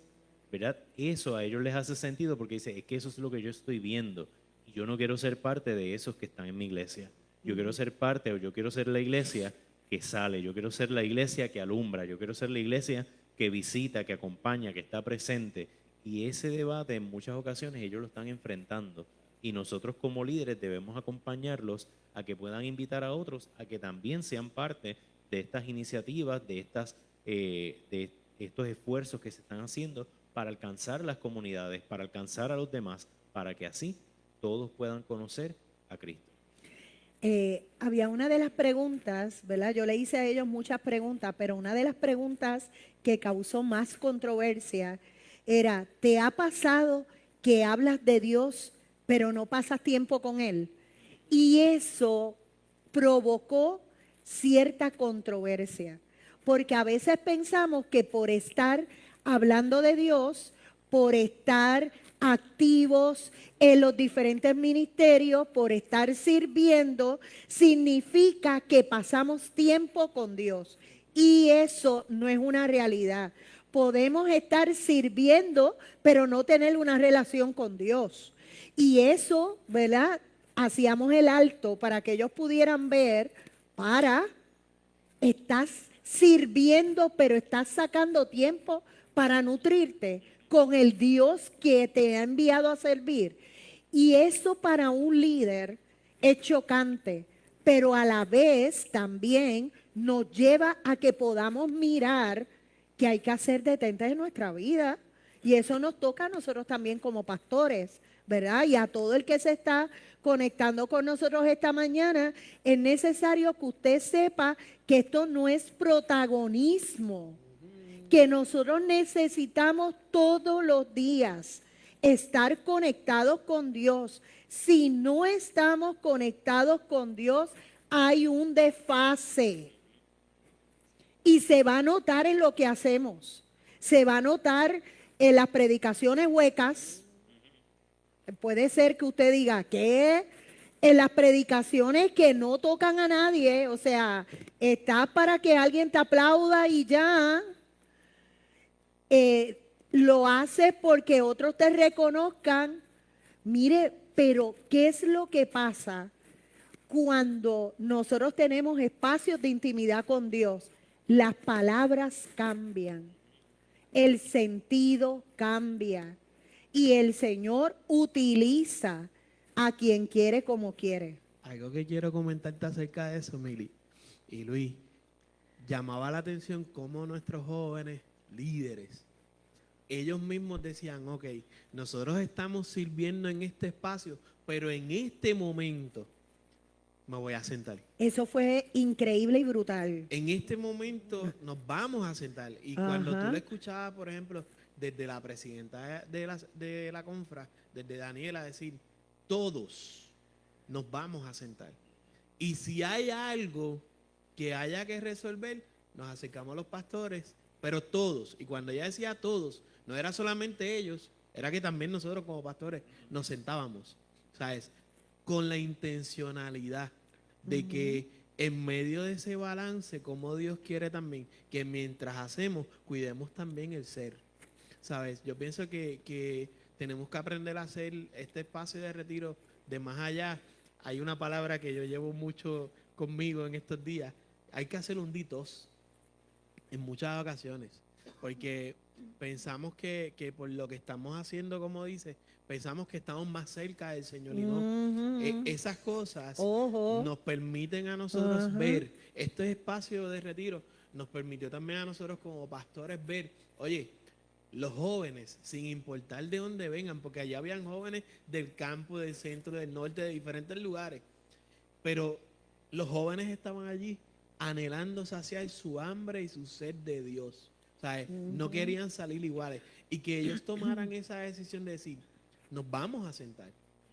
¿verdad? Eso a ellos les hace sentido porque dice, es que eso es lo que yo estoy viendo y yo no quiero ser parte de esos que están en mi iglesia. Yo quiero ser parte, o yo quiero ser la iglesia que sale, yo quiero ser la iglesia que alumbra, yo quiero ser la iglesia que visita, que acompaña, que está presente. Y ese debate en muchas ocasiones ellos lo están enfrentando y nosotros como líderes debemos acompañarlos a que puedan invitar a otros a que también sean parte de estas iniciativas, de estos esfuerzos que se están haciendo para alcanzar las comunidades, para alcanzar a los demás, para que así todos puedan conocer a Cristo. Había una de las preguntas, ¿verdad? Yo le hice a ellos muchas preguntas, pero una de las preguntas que causó más controversia era, ¿te ha pasado que hablas de Dios, pero no pasas tiempo con Él? Y eso provocó cierta controversia, porque a veces pensamos que por estar hablando de Dios, por estar activos en los diferentes ministerios, por estar sirviendo, significa que pasamos tiempo con Dios. Y eso no es una realidad. Podemos estar sirviendo, pero no tener una relación con Dios. Y eso, ¿verdad? Hacíamos el alto para que ellos pudieran ver, estás sirviendo, pero estás sacando tiempo para nutrirte con el Dios que te ha enviado a servir. Y eso para un líder es chocante, pero a la vez también nos lleva a que podamos mirar que hay que hacer detentes en nuestra vida. Y eso nos toca a nosotros también como pastores, ¿verdad? Y a todo el que se está conectando con nosotros esta mañana, es necesario que usted sepa que esto no es protagonismo, que nosotros necesitamos todos los días estar conectados con Dios. Si no estamos conectados con Dios, hay un desfase. Y se va a notar en lo que hacemos. Se va a notar en las predicaciones huecas. Puede ser que usted diga, ¿qué? En las predicaciones que no tocan a nadie, o sea, está para que alguien te aplauda y ya. Lo hace porque otros te reconozcan. Mire, pero ¿qué es lo que pasa cuando nosotros tenemos espacios de intimidad con Dios? Las palabras cambian, el sentido cambia y el Señor utiliza a quien quiere como quiere. Algo que quiero comentarte acerca de eso, Mili y Luis, llamaba la atención cómo nuestros jóvenes líderes, ellos mismos decían, ok, nosotros estamos sirviendo en este espacio, pero en este momento me voy a sentar. Eso fue increíble y brutal. En este momento nos vamos a sentar. Y cuando tú lo escuchabas, por ejemplo, desde la presidenta de la confra, desde Daniela, decir, todos nos vamos a sentar. Y si hay algo que haya que resolver, nos acercamos a los pastores, pero todos. Y cuando ella decía todos, no era solamente ellos, era que también nosotros como pastores nos sentábamos, ¿sabes? Con la intencionalidad de que en medio de ese balance, como Dios quiere también, que mientras hacemos, cuidemos también el ser, ¿sabes? Yo pienso que tenemos que aprender a hacer este espacio de retiro de más allá. Hay una palabra que yo llevo mucho conmigo en estos días, hay que hacer un detox en muchas ocasiones, porque pensamos que por lo que estamos haciendo, como dice, pensamos que estamos más cerca del Señor y no. Esas cosas nos permiten a nosotros ver, este espacio de retiro nos permitió también a nosotros como pastores ver, oye, los jóvenes, sin importar de dónde vengan, porque allá habían jóvenes del campo, del centro, del norte, de diferentes lugares, pero los jóvenes estaban allí anhelando saciar su hambre y su sed de Dios. ¿Sabes? No querían salir iguales. Y que ellos tomaran esa decisión de decir, nos vamos a sentar.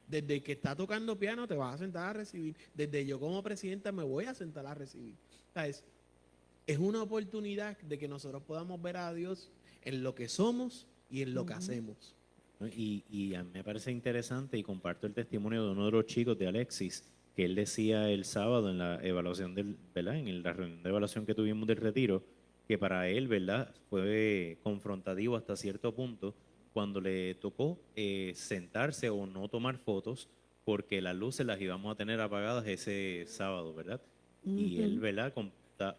Desde que está tocando piano te vas a sentar a recibir. Desde yo como presidenta me voy a sentar a recibir. ¿Sabes? Es una oportunidad de que nosotros podamos ver a Dios en lo que somos y en lo que hacemos. Y a mí me parece interesante y comparto el testimonio de uno de los chicos, de Alexis, que él decía el sábado en la evaluación ¿verdad? En la reunión de evaluación que tuvimos del retiro, que para él, ¿verdad? Fue confrontativo hasta cierto punto cuando le tocó sentarse o no tomar fotos porque las luces las íbamos a tener apagadas ese sábado, ¿verdad? Y él, ¿verdad?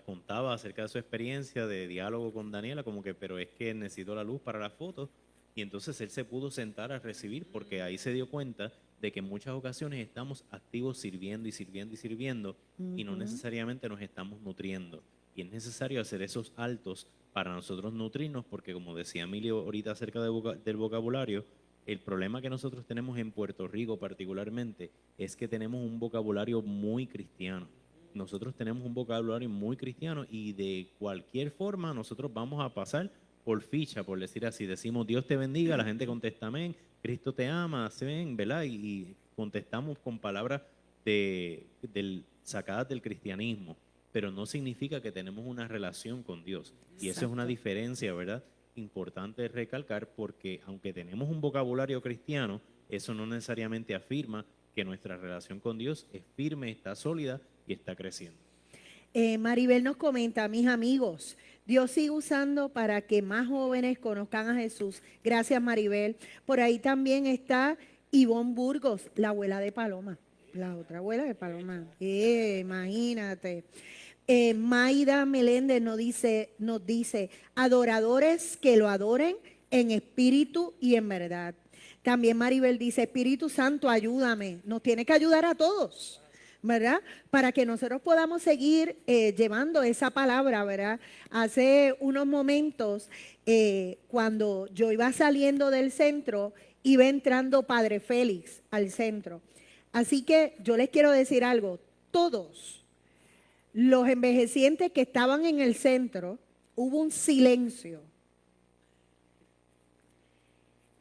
Contaba acerca de su experiencia de diálogo con Daniela, como que, pero es que necesito la luz para las fotos. Y entonces él se pudo sentar a recibir porque ahí se dio cuenta de que en muchas ocasiones estamos activos sirviendo y sirviendo y sirviendo y no necesariamente nos estamos nutriendo. Y es necesario hacer esos altos para nosotros nutrirnos porque, como decía Emilio ahorita acerca del vocabulario, el problema que nosotros tenemos en Puerto Rico particularmente es que tenemos un vocabulario muy cristiano. Nosotros tenemos un vocabulario muy cristiano y de cualquier forma nosotros vamos a pasar por ficha, por decir así. Decimos Dios te bendiga, la gente contesta amén, Cristo te ama, amén, ¿verdad? Y contestamos con palabras sacadas del cristianismo, pero no significa que tenemos una relación con Dios. Y eso es una diferencia, ¿verdad? Importante recalcar porque aunque tenemos un vocabulario cristiano, eso no necesariamente afirma que nuestra relación con Dios es firme, está sólida y está creciendo. Maribel nos comenta, mis amigos, Dios sigue usando para que más jóvenes conozcan a Jesús. Gracias, Maribel. Por ahí también está Ivonne Burgos, la abuela de Paloma, la otra abuela de Paloma. Imagínate. Maida Meléndez nos dice, adoradores que lo adoren en espíritu y en verdad. También Maribel dice, Espíritu Santo, ayúdame. Nos tiene que ayudar a todos, ¿verdad? Para que nosotros podamos seguir llevando esa palabra, ¿verdad? Hace unos momentos, cuando yo iba saliendo del centro, iba entrando Padre Félix al centro. Así que yo les quiero decir algo, todos los envejecientes que estaban en el centro, hubo un silencio,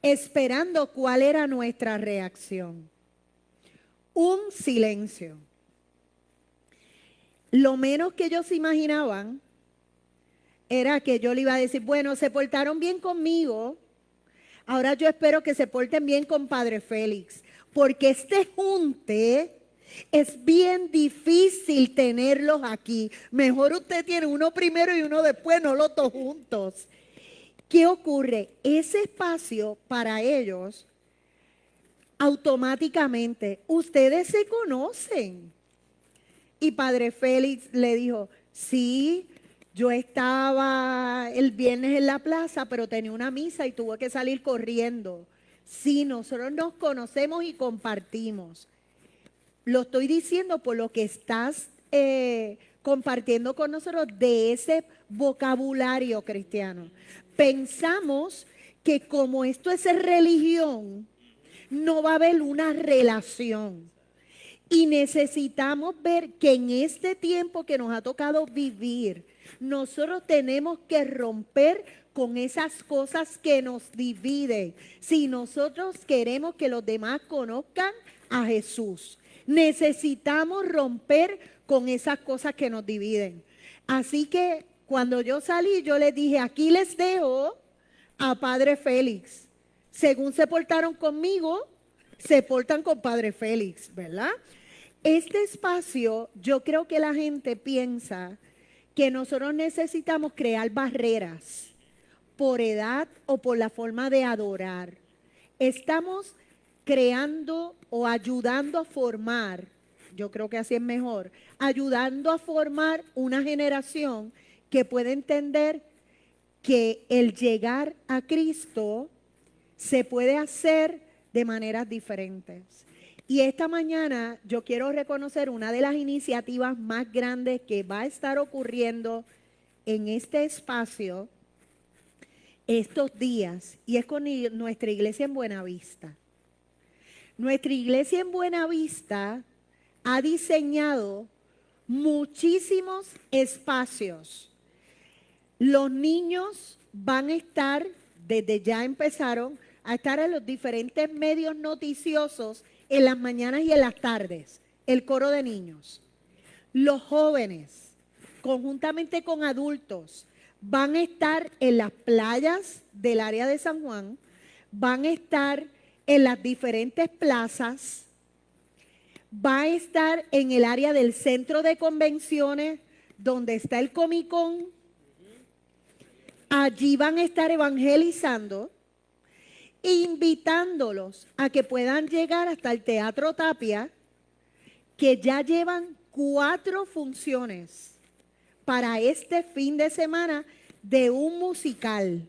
esperando cuál era nuestra reacción. Un silencio. Lo menos que ellos se imaginaban era que yo le iba a decir, bueno, se portaron bien conmigo, ahora yo espero que se porten bien con Padre Félix, porque este junte es bien difícil tenerlos aquí. Mejor usted tiene uno primero y uno después, no los dos juntos. ¿Qué ocurre? Ese espacio para ellos, automáticamente, ustedes se conocen. Y Padre Félix le dijo, sí, yo estaba el viernes en la plaza, pero tenía una misa y tuve que salir corriendo. Sí, nosotros nos conocemos y compartimos. Lo estoy diciendo por lo que estás compartiendo con nosotros de ese vocabulario cristiano. Pensamos que como esto es religión, no va a haber una relación. Y necesitamos ver que en este tiempo que nos ha tocado vivir, nosotros tenemos que romper con esas cosas que nos dividen. Si nosotros queremos que los demás conozcan a Jesús, necesitamos romper con esas cosas que nos dividen. Así que cuando yo salí, yo les dije, aquí les dejo a Padre Félix. Según se portaron conmigo, se portan con Padre Félix, ¿verdad? Este espacio, yo creo que la gente piensa que nosotros necesitamos crear barreras por edad o por la forma de adorar. Estamos creando o ayudando a formar, yo creo que así es mejor, ayudando a formar una generación que puede entender que el llegar a Cristo se puede hacer de maneras diferentes. Y esta mañana yo quiero reconocer una de las iniciativas más grandes que va a estar ocurriendo en este espacio estos días, y es con nuestra iglesia en Buenavista. Nuestra iglesia en Buenavista ha diseñado muchísimos espacios. Los niños van a estar, desde ya empezaron, a estar en los diferentes medios noticiosos en las mañanas y en las tardes, el coro de niños. Los jóvenes, conjuntamente con adultos, van a estar en las playas del área de San Juan, van a estar en las diferentes plazas, va a estar en el área del centro de convenciones, donde está el Comic Con. Allí van a estar evangelizando, invitándolos a que puedan llegar hasta el Teatro Tapia, que ya llevan 4 funciones para este fin de semana de un musical.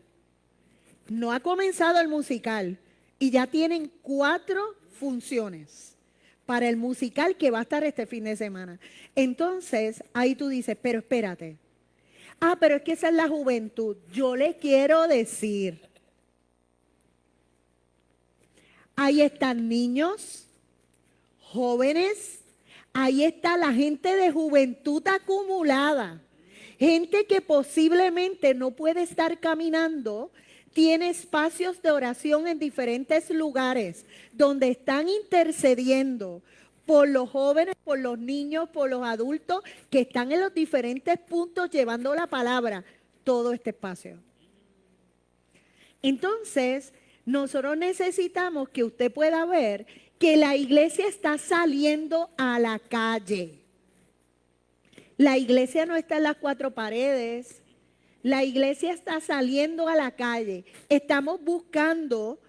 No ha comenzado el musical y ya tienen 4 funciones para el musical que va a estar este fin de semana. Entonces, ahí tú dices, pero espérate. Pero es que esa es la juventud. Yo les quiero decir, ahí están niños, jóvenes, ahí está la gente de juventud acumulada. Gente que posiblemente no puede estar caminando, tiene espacios de oración en diferentes lugares donde están intercediendo por los jóvenes, por los niños, por los adultos que están en los diferentes puntos llevando la palabra, todo este espacio. Entonces, nosotros necesitamos que usted pueda ver que la iglesia está saliendo a la calle. La iglesia no está en las 4 paredes. La iglesia está saliendo a la calle. Estamos buscando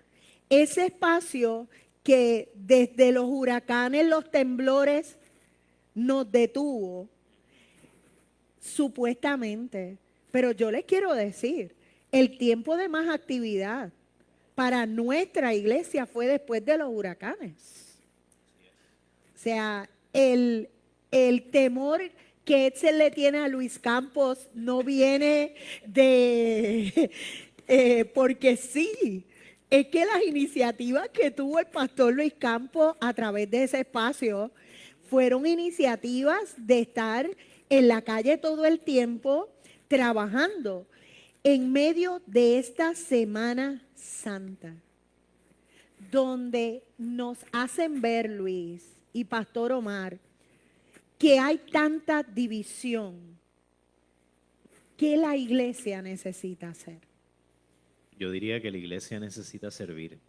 ese espacio que desde los huracanes, los temblores, nos detuvo, supuestamente. Pero yo les quiero decir, el tiempo de más actividad para nuestra iglesia fue después de los huracanes. O sea, el temor que Edsel le tiene a Luis Campos no viene de porque sí. Es que las iniciativas que tuvo el pastor Luis Campos a través de ese espacio fueron iniciativas de estar en la calle todo el tiempo trabajando en medio de esta Semana Santa, donde nos hacen ver, Luis y Pastor Omar, que hay tanta división que la iglesia necesita hacer. Yo diría que la iglesia necesita servir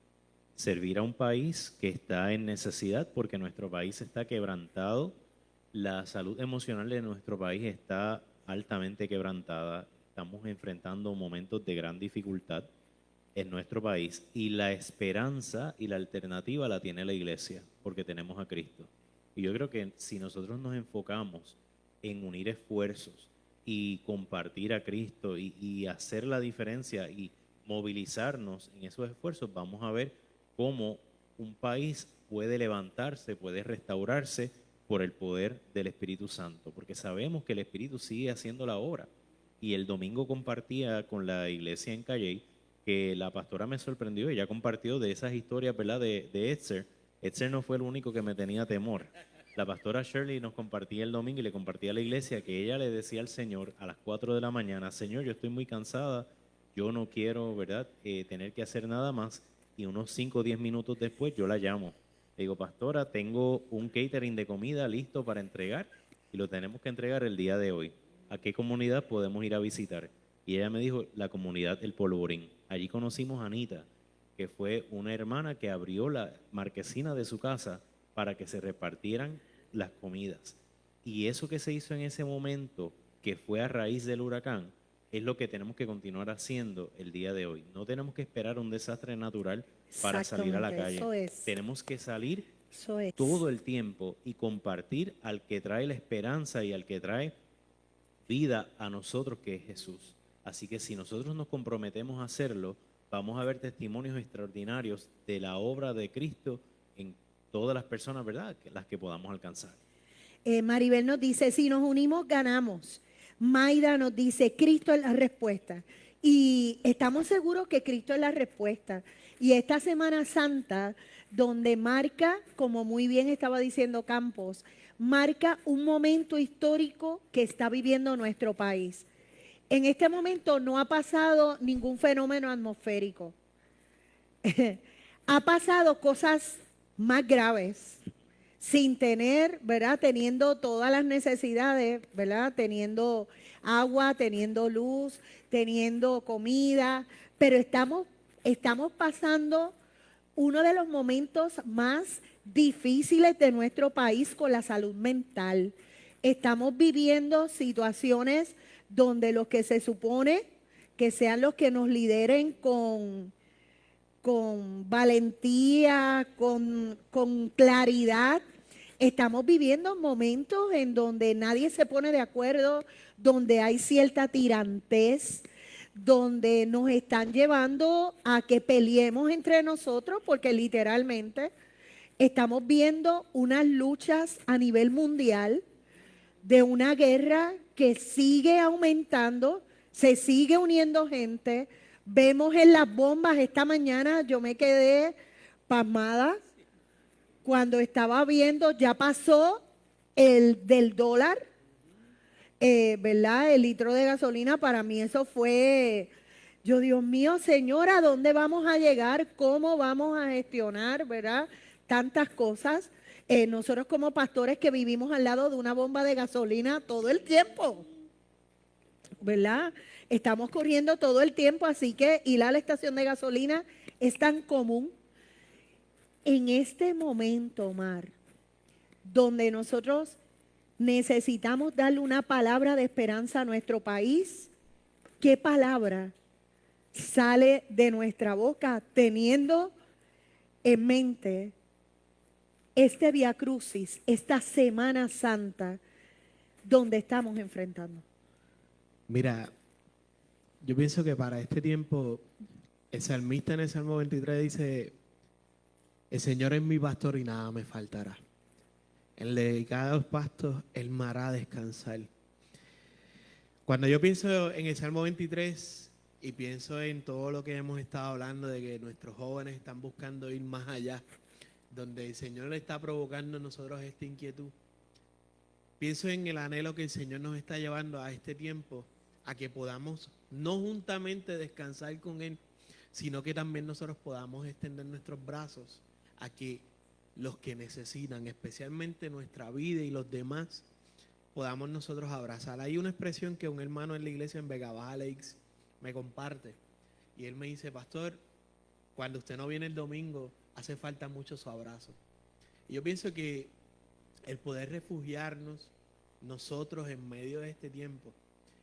a un país que está en necesidad porque nuestro país está quebrantado, la salud emocional de nuestro país está altamente quebrantada, estamos enfrentando momentos de gran dificultad en nuestro país y la esperanza y la alternativa la tiene la iglesia porque tenemos a Cristo. Y yo creo que si nosotros nos enfocamos en unir esfuerzos y compartir a Cristo y hacer la diferencia y movilizarnos en esos esfuerzos, vamos a ver cómo un país puede levantarse, puede restaurarse por el poder del Espíritu Santo, porque sabemos que el Espíritu sigue haciendo la obra. Y el domingo compartía con la iglesia en Calley que la pastora me sorprendió, ella compartió de esas historias, ¿verdad?, de Edser. Edser no fue el único que me tenía temor. La pastora Shirley nos compartía el domingo y le compartía a la iglesia que ella le decía al Señor a las 4 de la mañana, Señor, yo estoy muy cansada, yo no quiero, ¿verdad?, tener que hacer nada más. Y unos 5 o 10 minutos después yo la llamo. Le digo, pastora, tengo un catering de comida listo para entregar y lo tenemos que entregar el día de hoy. ¿A qué comunidad podemos ir a visitar? Y ella me dijo, la comunidad El Polvorín. Allí conocimos a Anita, que fue una hermana que abrió la marquesina de su casa para que se repartieran las comidas. Y eso que se hizo en ese momento, que fue a raíz del huracán, es lo que tenemos que continuar haciendo el día de hoy. No tenemos que esperar un desastre natural para salir a la calle. Eso es. Tenemos que salir Eso es. todo el tiempo y compartir al que trae la esperanza y al que trae vida a nosotros, que es Jesús. Así que si nosotros nos comprometemos a hacerlo, vamos a ver testimonios extraordinarios de la obra de Cristo en todas las personas, ¿verdad?, las que podamos alcanzar. Maribel nos dice, si nos unimos, ganamos. Maida nos dice, Cristo es la respuesta. Y estamos seguros que Cristo es la respuesta. Y esta Semana Santa, donde marca, como muy bien estaba diciendo Campos, marca un momento histórico que está viviendo nuestro país. En este momento no ha pasado ningún fenómeno atmosférico. Ha pasado cosas más graves, sin tener, ¿verdad?, teniendo todas las necesidades, ¿verdad?, teniendo agua, teniendo luz, teniendo comida, pero estamos pasando uno de los momentos más difíciles de nuestro país con la salud mental. Estamos viviendo situaciones donde los que se supone que sean los que nos lideren con valentía, con claridad, estamos viviendo momentos en donde nadie se pone de acuerdo, donde hay cierta tirantez, donde nos están llevando a que peleemos entre nosotros, porque literalmente estamos viendo unas luchas a nivel mundial de una guerra que sigue aumentando, se sigue uniendo gente. Vemos en las bombas, esta mañana yo me quedé pasmada cuando estaba viendo, ya pasó el del dólar, ¿verdad? El litro de gasolina, para mí eso fue, yo, Dios mío, Señor, ¿a dónde vamos a llegar? ¿Cómo vamos a gestionar, verdad? Tantas cosas. Nosotros como pastores que vivimos al lado de una bomba de gasolina todo el tiempo, ¿verdad? Estamos corriendo todo el tiempo, así que ir a la estación de gasolina es tan común. En este momento, Omar, donde nosotros necesitamos darle una palabra de esperanza a nuestro país, ¿qué palabra sale de nuestra boca teniendo en mente este Vía Crucis, esta Semana Santa, donde estamos enfrentando? Mira, yo pienso que para este tiempo, el salmista en el Salmo 23 dice, el Señor es mi pastor y nada me faltará. En delicados pastos, Él me hará descansar. Cuando yo pienso en el Salmo 23 y pienso en todo lo que hemos estado hablando de que nuestros jóvenes están buscando ir más allá, donde el Señor le está provocando a nosotros esta inquietud, pienso en el anhelo que el Señor nos está llevando a este tiempo, a que podamos no juntamente descansar con Él, sino que también nosotros podamos extender nuestros brazos a que los que necesitan, especialmente nuestra vida y los demás, podamos nosotros abrazar. Hay una expresión que un hermano en la iglesia en Vega Baja Lakes me comparte y él me dice, pastor, cuando usted no viene el domingo, hace falta mucho su abrazo. Y yo pienso que el poder refugiarnos nosotros en medio de este tiempo,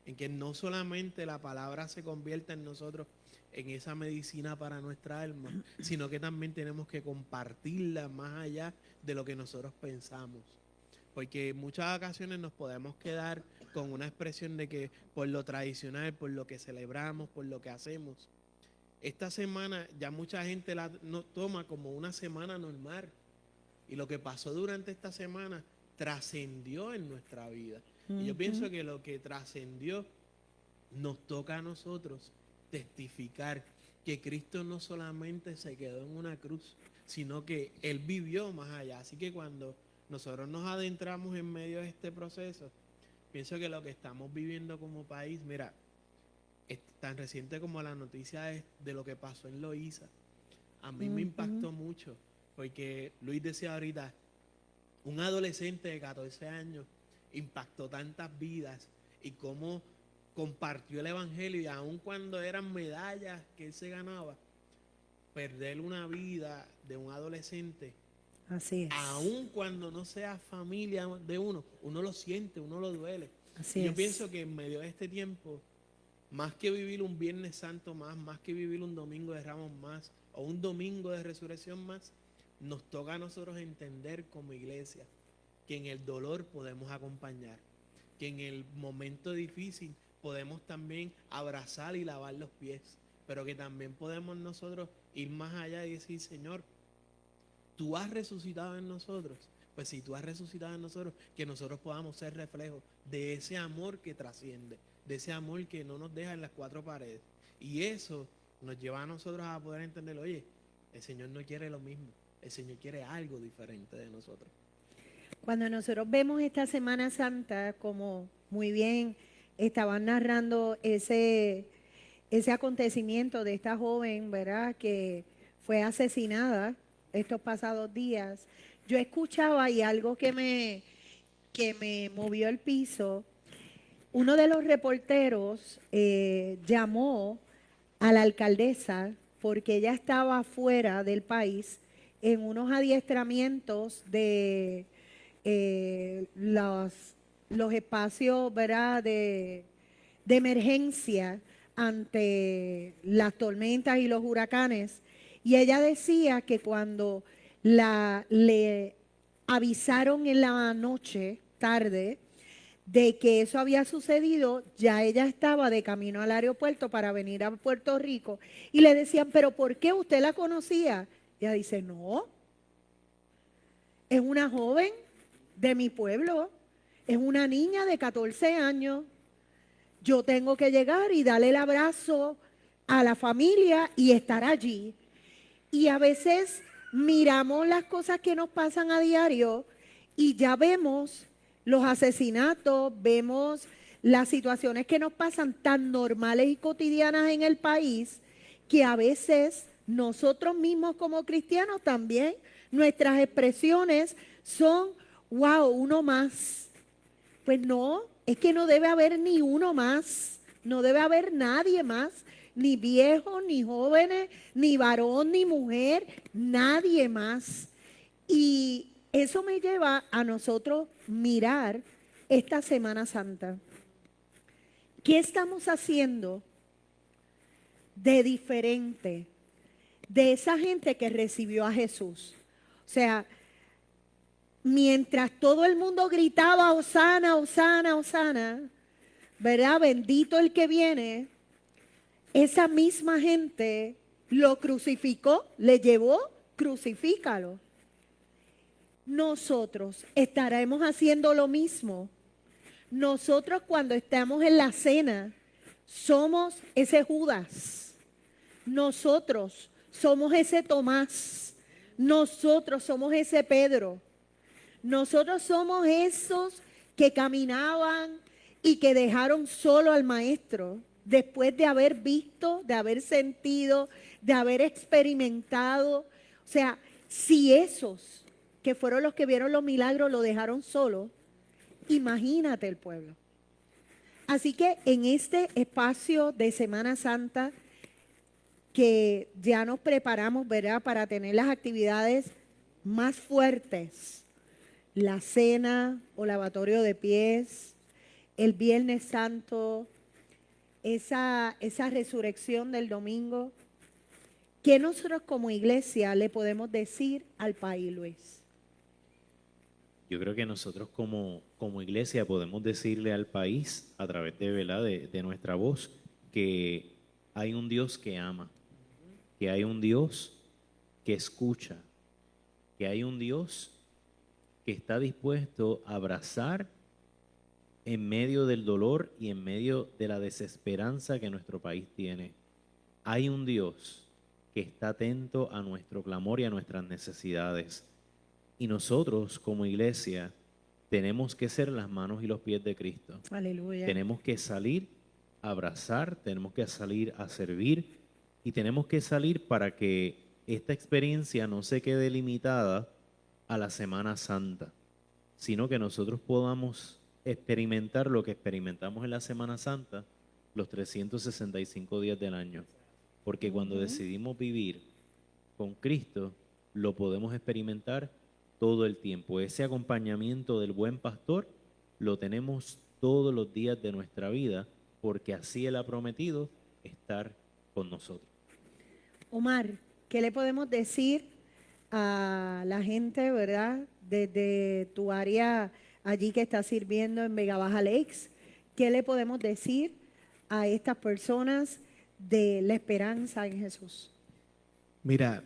en que no solamente la palabra se convierta en nosotros en esa medicina para nuestra alma, sino que también tenemos que compartirla más allá de lo que nosotros pensamos. Porque en muchas ocasiones nos podemos quedar con una expresión de que por lo tradicional, por lo que celebramos, por lo que hacemos. Esta semana ya mucha gente la toma como una semana normal. Y lo que pasó durante esta semana trascendió en nuestra vida. Y yo pienso que lo que trascendió nos toca a nosotros testificar que Cristo no solamente se quedó en una cruz, sino que Él vivió más allá. Así que cuando nosotros nos adentramos en medio de este proceso, pienso que lo que estamos viviendo como país, mira, es tan reciente como la noticia de lo que pasó en Loíza. A mí me impactó mucho, porque Luis decía ahorita, un adolescente de 14 años impactó tantas vidas y cómo compartió el evangelio, y aun cuando eran medallas que él se ganaba, perder una vida de un adolescente, Así es. aun cuando no sea familia de uno, uno lo siente, uno lo duele. Así Y yo es. pienso que en medio de este tiempo, más que vivir un Viernes Santo más que vivir un Domingo de Ramos más, o un Domingo de Resurrección más, nos toca a nosotros entender como iglesia que en el dolor podemos acompañar, que en el momento difícil podemos también abrazar y lavar los pies, pero que también podemos nosotros ir más allá y decir, Señor, tú has resucitado en nosotros. Pues si tú has resucitado en nosotros, que nosotros podamos ser reflejos de ese amor que trasciende, de ese amor que no nos deja en las cuatro paredes. Y eso nos lleva a nosotros a poder entender, oye, el Señor no quiere lo mismo, el Señor quiere algo diferente de nosotros. Cuando nosotros vemos esta Semana Santa, como muy bien estaban narrando ese acontecimiento de esta joven, ¿verdad?, que fue asesinada estos pasados días, yo escuchaba y algo que me movió el piso. Uno de los reporteros llamó a la alcaldesa porque ella estaba fuera del país en unos adiestramientos de los espacios, ¿verdad?, de emergencia ante las tormentas y los huracanes. Y ella decía que cuando le avisaron en la noche, tarde, de que eso había sucedido, ya ella estaba de camino al aeropuerto para venir a Puerto Rico. Y le decían, ¿pero por qué usted la conocía? Ella dice, no, es una joven de mi pueblo, es una niña de 14 años. Yo tengo que llegar y darle el abrazo a la familia y estar allí. Y a veces miramos las cosas que nos pasan a diario y ya vemos los asesinatos, vemos las situaciones que nos pasan tan normales y cotidianas en el país, que a veces nosotros mismos como cristianos también, nuestras expresiones son, wow, uno más. Pues no, es que no debe haber ni uno más, no debe haber nadie más, ni viejos, ni jóvenes, ni varón, ni mujer, nadie más. Y eso me lleva a nosotros mirar esta Semana Santa. ¿Qué estamos haciendo de diferente de esa gente que recibió a Jesús? O sea, mientras todo el mundo gritaba, Hosana, Hosana, Hosana, ¿verdad? Bendito el que viene, esa misma gente lo crucificó, le llevó, crucifícalo. Nosotros estaremos haciendo lo mismo. Nosotros cuando estamos en la cena somos ese Judas. Nosotros somos ese Tomás. Nosotros somos ese Pedro. Nosotros somos esos que caminaban y que dejaron solo al maestro después de haber visto, de haber sentido, de haber experimentado. O sea, si esos que fueron los que vieron los milagros lo dejaron solo, imagínate el pueblo. Así que en este espacio de Semana Santa que ya nos preparamos, ¿verdad?, para tener las actividades más fuertes, la cena o lavatorio de pies, el Viernes Santo, esa resurrección del domingo, ¿qué nosotros como iglesia le podemos decir al país, Luis? Yo creo que nosotros como iglesia podemos decirle al país a través de, ¿verdad?, de nuestra voz que hay un Dios que ama, que hay un Dios que escucha, que hay un Dios que está dispuesto a abrazar en medio del dolor y en medio de la desesperanza que nuestro país tiene. Hay un Dios que está atento a nuestro clamor y a nuestras necesidades. Y nosotros como iglesia tenemos que ser las manos y los pies de Cristo. Aleluya. Tenemos que salir a abrazar, tenemos que salir a servir y tenemos que salir para que esta experiencia no se quede limitada a la Semana Santa, sino que nosotros podamos experimentar lo que experimentamos en la Semana Santa los 365 días del año. Porque cuando decidimos vivir con Cristo, lo podemos experimentar todo el tiempo. Ese acompañamiento del buen pastor lo tenemos todos los días de nuestra vida, porque así Él ha prometido estar con nosotros. Omar, ¿qué le podemos decir a la gente, verdad, desde tu área allí que está sirviendo en Vega Baja Lakes? ¿Qué le podemos decir a estas personas de la esperanza en Jesús? Mira,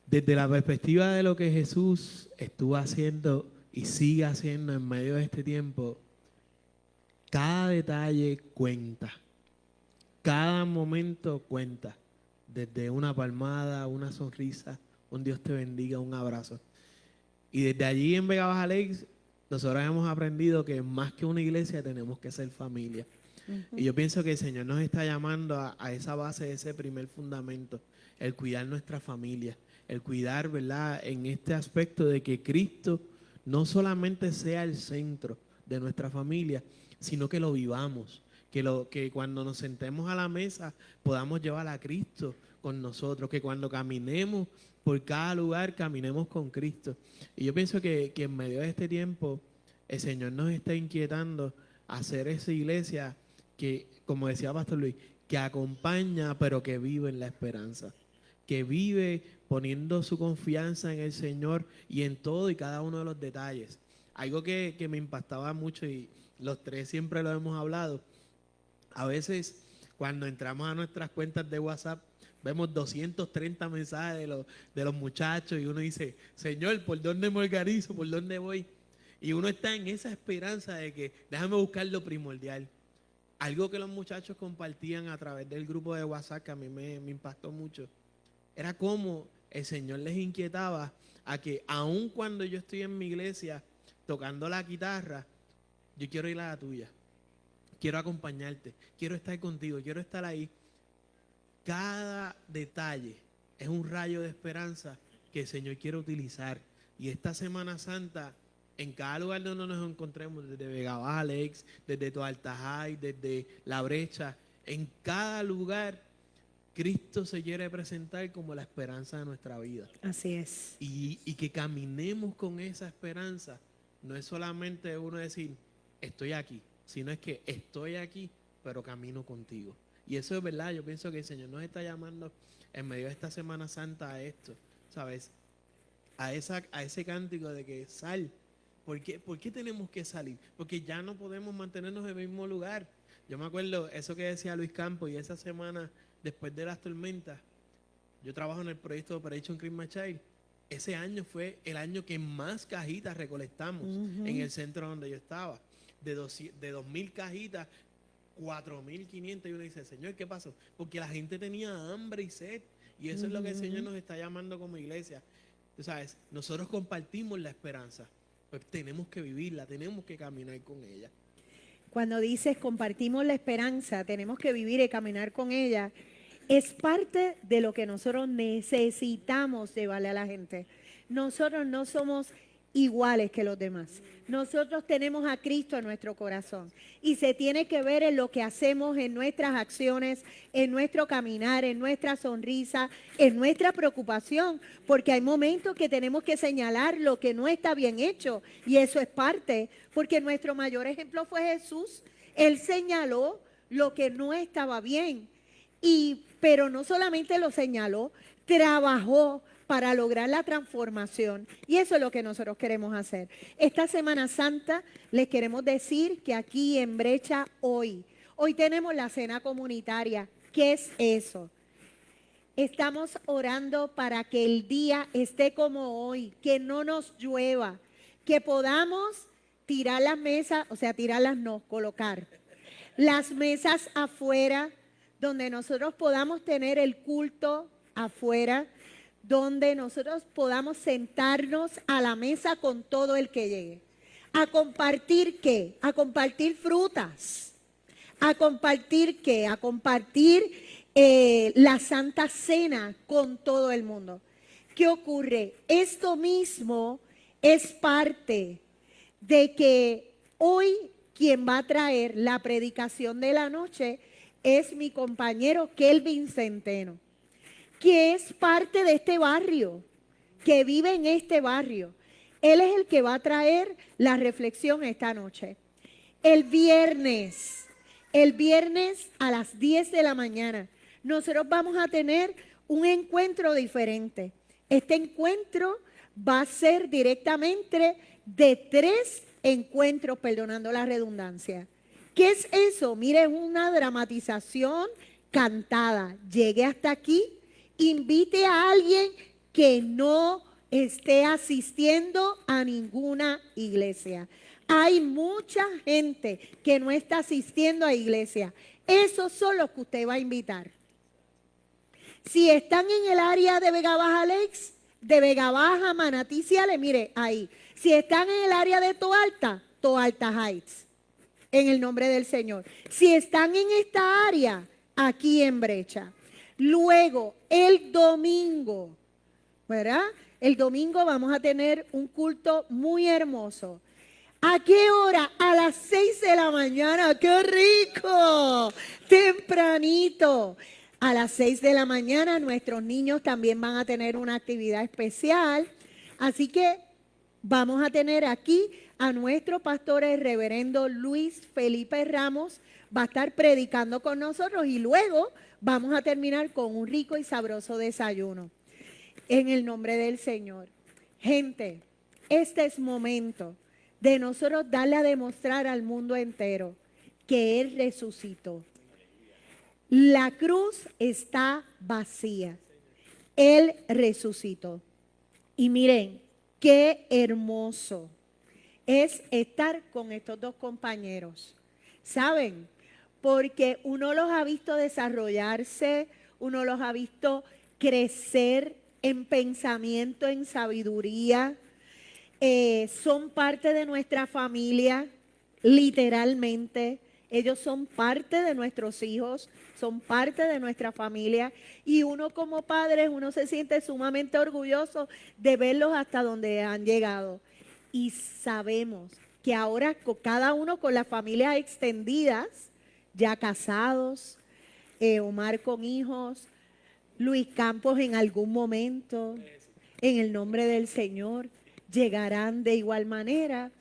desde la perspectiva de lo que Jesús estuvo haciendo y sigue haciendo en medio de este tiempo, cada detalle cuenta, cada momento cuenta, desde una palmada, una sonrisa, un Dios te bendiga, un abrazo. Y desde allí en Vega Baja Lakes, nosotros hemos aprendido que más que una iglesia tenemos que ser familia. Y yo pienso que el Señor nos está llamando a esa base, ese primer fundamento, el cuidar nuestra familia, el cuidar, ¿verdad?, en este aspecto de que Cristo no solamente sea el centro de nuestra familia, sino que lo vivamos, que cuando nos sentemos a la mesa podamos llevar a Cristo con nosotros, que cuando caminemos por cada lugar caminemos con Cristo. Y yo pienso que en medio de este tiempo el Señor nos está inquietando a hacer esa iglesia que, como decía Pastor Luis, que acompaña pero que vive en la esperanza, que vive poniendo su confianza en el Señor y en todo y cada uno de los detalles. Algo que me impactaba mucho y los tres siempre lo hemos hablado. A veces cuando entramos a nuestras cuentas de WhatsApp vemos 230 mensajes de los muchachos y uno dice, Señor, ¿por dónde me organizo? ¿Por dónde voy? Y uno está en esa esperanza de que déjame buscar lo primordial. Algo que los muchachos compartían a través del grupo de WhatsApp que a mí me impactó mucho era cómo el Señor les inquietaba a que aun cuando yo estoy en mi iglesia tocando la guitarra, yo quiero ir a la tuya, quiero acompañarte, quiero estar contigo, quiero estar ahí. Cada detalle es un rayo de esperanza que el Señor quiere utilizar. Y esta Semana Santa, en cada lugar donde nos encontremos, desde Vega Baja Lakes, desde Toaltajay, desde La Brecha, en cada lugar Cristo se quiere presentar como la esperanza de nuestra vida. Así es. Y que caminemos con esa esperanza. No es solamente uno decir, estoy aquí, sino es que estoy aquí, pero camino contigo. Y eso es verdad, yo pienso que el Señor nos está llamando en medio de esta Semana Santa a esto, ¿sabes? a ese cántico de que sal. ¿Por qué tenemos que salir? Porque ya no podemos mantenernos en el mismo lugar. Yo me acuerdo eso que decía Luis Campos, y esa semana después de las tormentas, yo trabajo en el proyecto Operation Christmas Child. Ese año fue el año que más cajitas recolectamos en el centro donde yo estaba. De 2.000 cajitas, 4.500. Y uno dice, Señor, ¿qué pasó? Porque la gente tenía hambre y sed. Y eso es lo que el Señor nos está llamando como iglesia. Tú sabes, nosotros compartimos la esperanza, pues tenemos que vivirla, tenemos que caminar con ella. Cuando dices compartimos la esperanza, tenemos que vivir y caminar con ella, es parte de lo que nosotros necesitamos llevarle a la gente. Nosotros no somos iguales que los demás. Nosotros tenemos a Cristo en nuestro corazón y se tiene que ver en lo que hacemos, en nuestras acciones, en nuestro caminar, en nuestra sonrisa, en nuestra preocupación, porque hay momentos que tenemos que señalar lo que no está bien hecho y eso es parte, porque nuestro mayor ejemplo fue Jesús. Él señaló lo que no estaba bien, pero no solamente lo señaló, trabajó para lograr la transformación. Y eso es lo que nosotros queremos hacer. Esta Semana Santa les queremos decir que aquí en Brecha hoy tenemos la cena comunitaria. ¿Qué es eso? Estamos orando para que el día esté como hoy, que no nos llueva, que podamos tirar las mesas, o sea, tirarlas no, colocar las mesas afuera, donde nosotros podamos tener el culto afuera, donde nosotros podamos sentarnos a la mesa con todo el que llegue. ¿A compartir qué? A compartir frutas. ¿A compartir qué? A compartir la Santa Cena con todo el mundo. ¿Qué ocurre? Esto mismo es parte de que hoy quien va a traer la predicación de la noche es mi compañero Kelvin Centeno, que es parte de este barrio, que vive en este barrio. Él es el que va a traer la reflexión esta noche. El viernes a las 10 de la mañana, nosotros vamos a tener un encuentro diferente. Este encuentro va a ser directamente de 3 encuentros, perdonando la redundancia. ¿Qué es eso? Mire, es una dramatización cantada. Llegue hasta aquí. Invite a alguien que no esté asistiendo a ninguna iglesia. Hay mucha gente que no está asistiendo a iglesia. Esos son los que usted va a invitar. Si están en el área de Vega Baja Lakes, de Vega Baja, Manatí, Ciales, mire ahí. Si están en el área de Toalta, Toalta Heights, en el nombre del Señor. Si están en esta área, aquí en Brecha. Luego, el domingo, ¿verdad? El domingo vamos a tener un culto muy hermoso. ¿A qué hora? A las 6 de la mañana. ¡Qué rico! Tempranito. A las 6 de la mañana nuestros niños también van a tener una actividad especial. Así que vamos a tener aquí a nuestro pastor, el reverendo Luis Felipe Ramos. Va a estar predicando con nosotros y luego vamos a terminar con un rico y sabroso desayuno. En el nombre del Señor. Gente, este es momento de nosotros darle a demostrar al mundo entero que Él resucitó. La cruz está vacía. Él resucitó. Y miren, qué hermoso es estar con estos dos compañeros. ¿Saben? Porque uno los ha visto desarrollarse, uno los ha visto crecer en pensamiento, en sabiduría. Son parte de nuestra familia, literalmente. Ellos son parte de nuestros hijos, son parte de nuestra familia. Y uno como padre, uno se siente sumamente orgulloso de verlos hasta donde han llegado. Y sabemos que ahora cada uno con las familias extendidas, ya casados, Omar con hijos, Luis Campos en algún momento, en el nombre del Señor, llegarán de igual manera.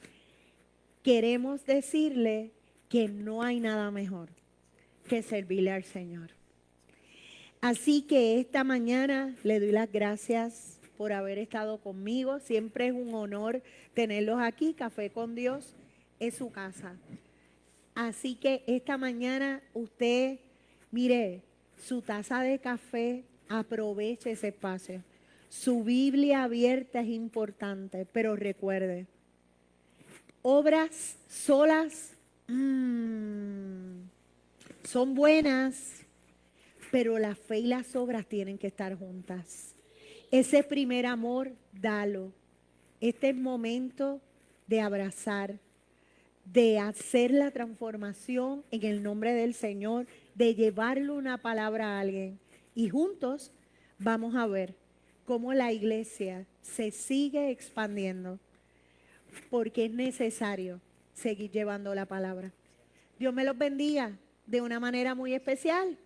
Queremos decirle que no hay nada mejor que servirle al Señor. Así que esta mañana le doy las gracias por haber estado conmigo. Siempre es un honor tenerlos aquí. Café con Dios es su casa. Así que esta mañana usted, mire, su taza de café, aproveche ese espacio. Su Biblia abierta es importante, pero recuerde, obras solas son buenas, pero la fe y las obras tienen que estar juntas. Ese primer amor, dalo. Este es momento de abrazar, de hacer la transformación en el nombre del Señor, de llevarle una palabra a alguien. Y juntos vamos a ver cómo la iglesia se sigue expandiendo, porque es necesario seguir llevando la palabra. Dios me los bendiga de una manera muy especial.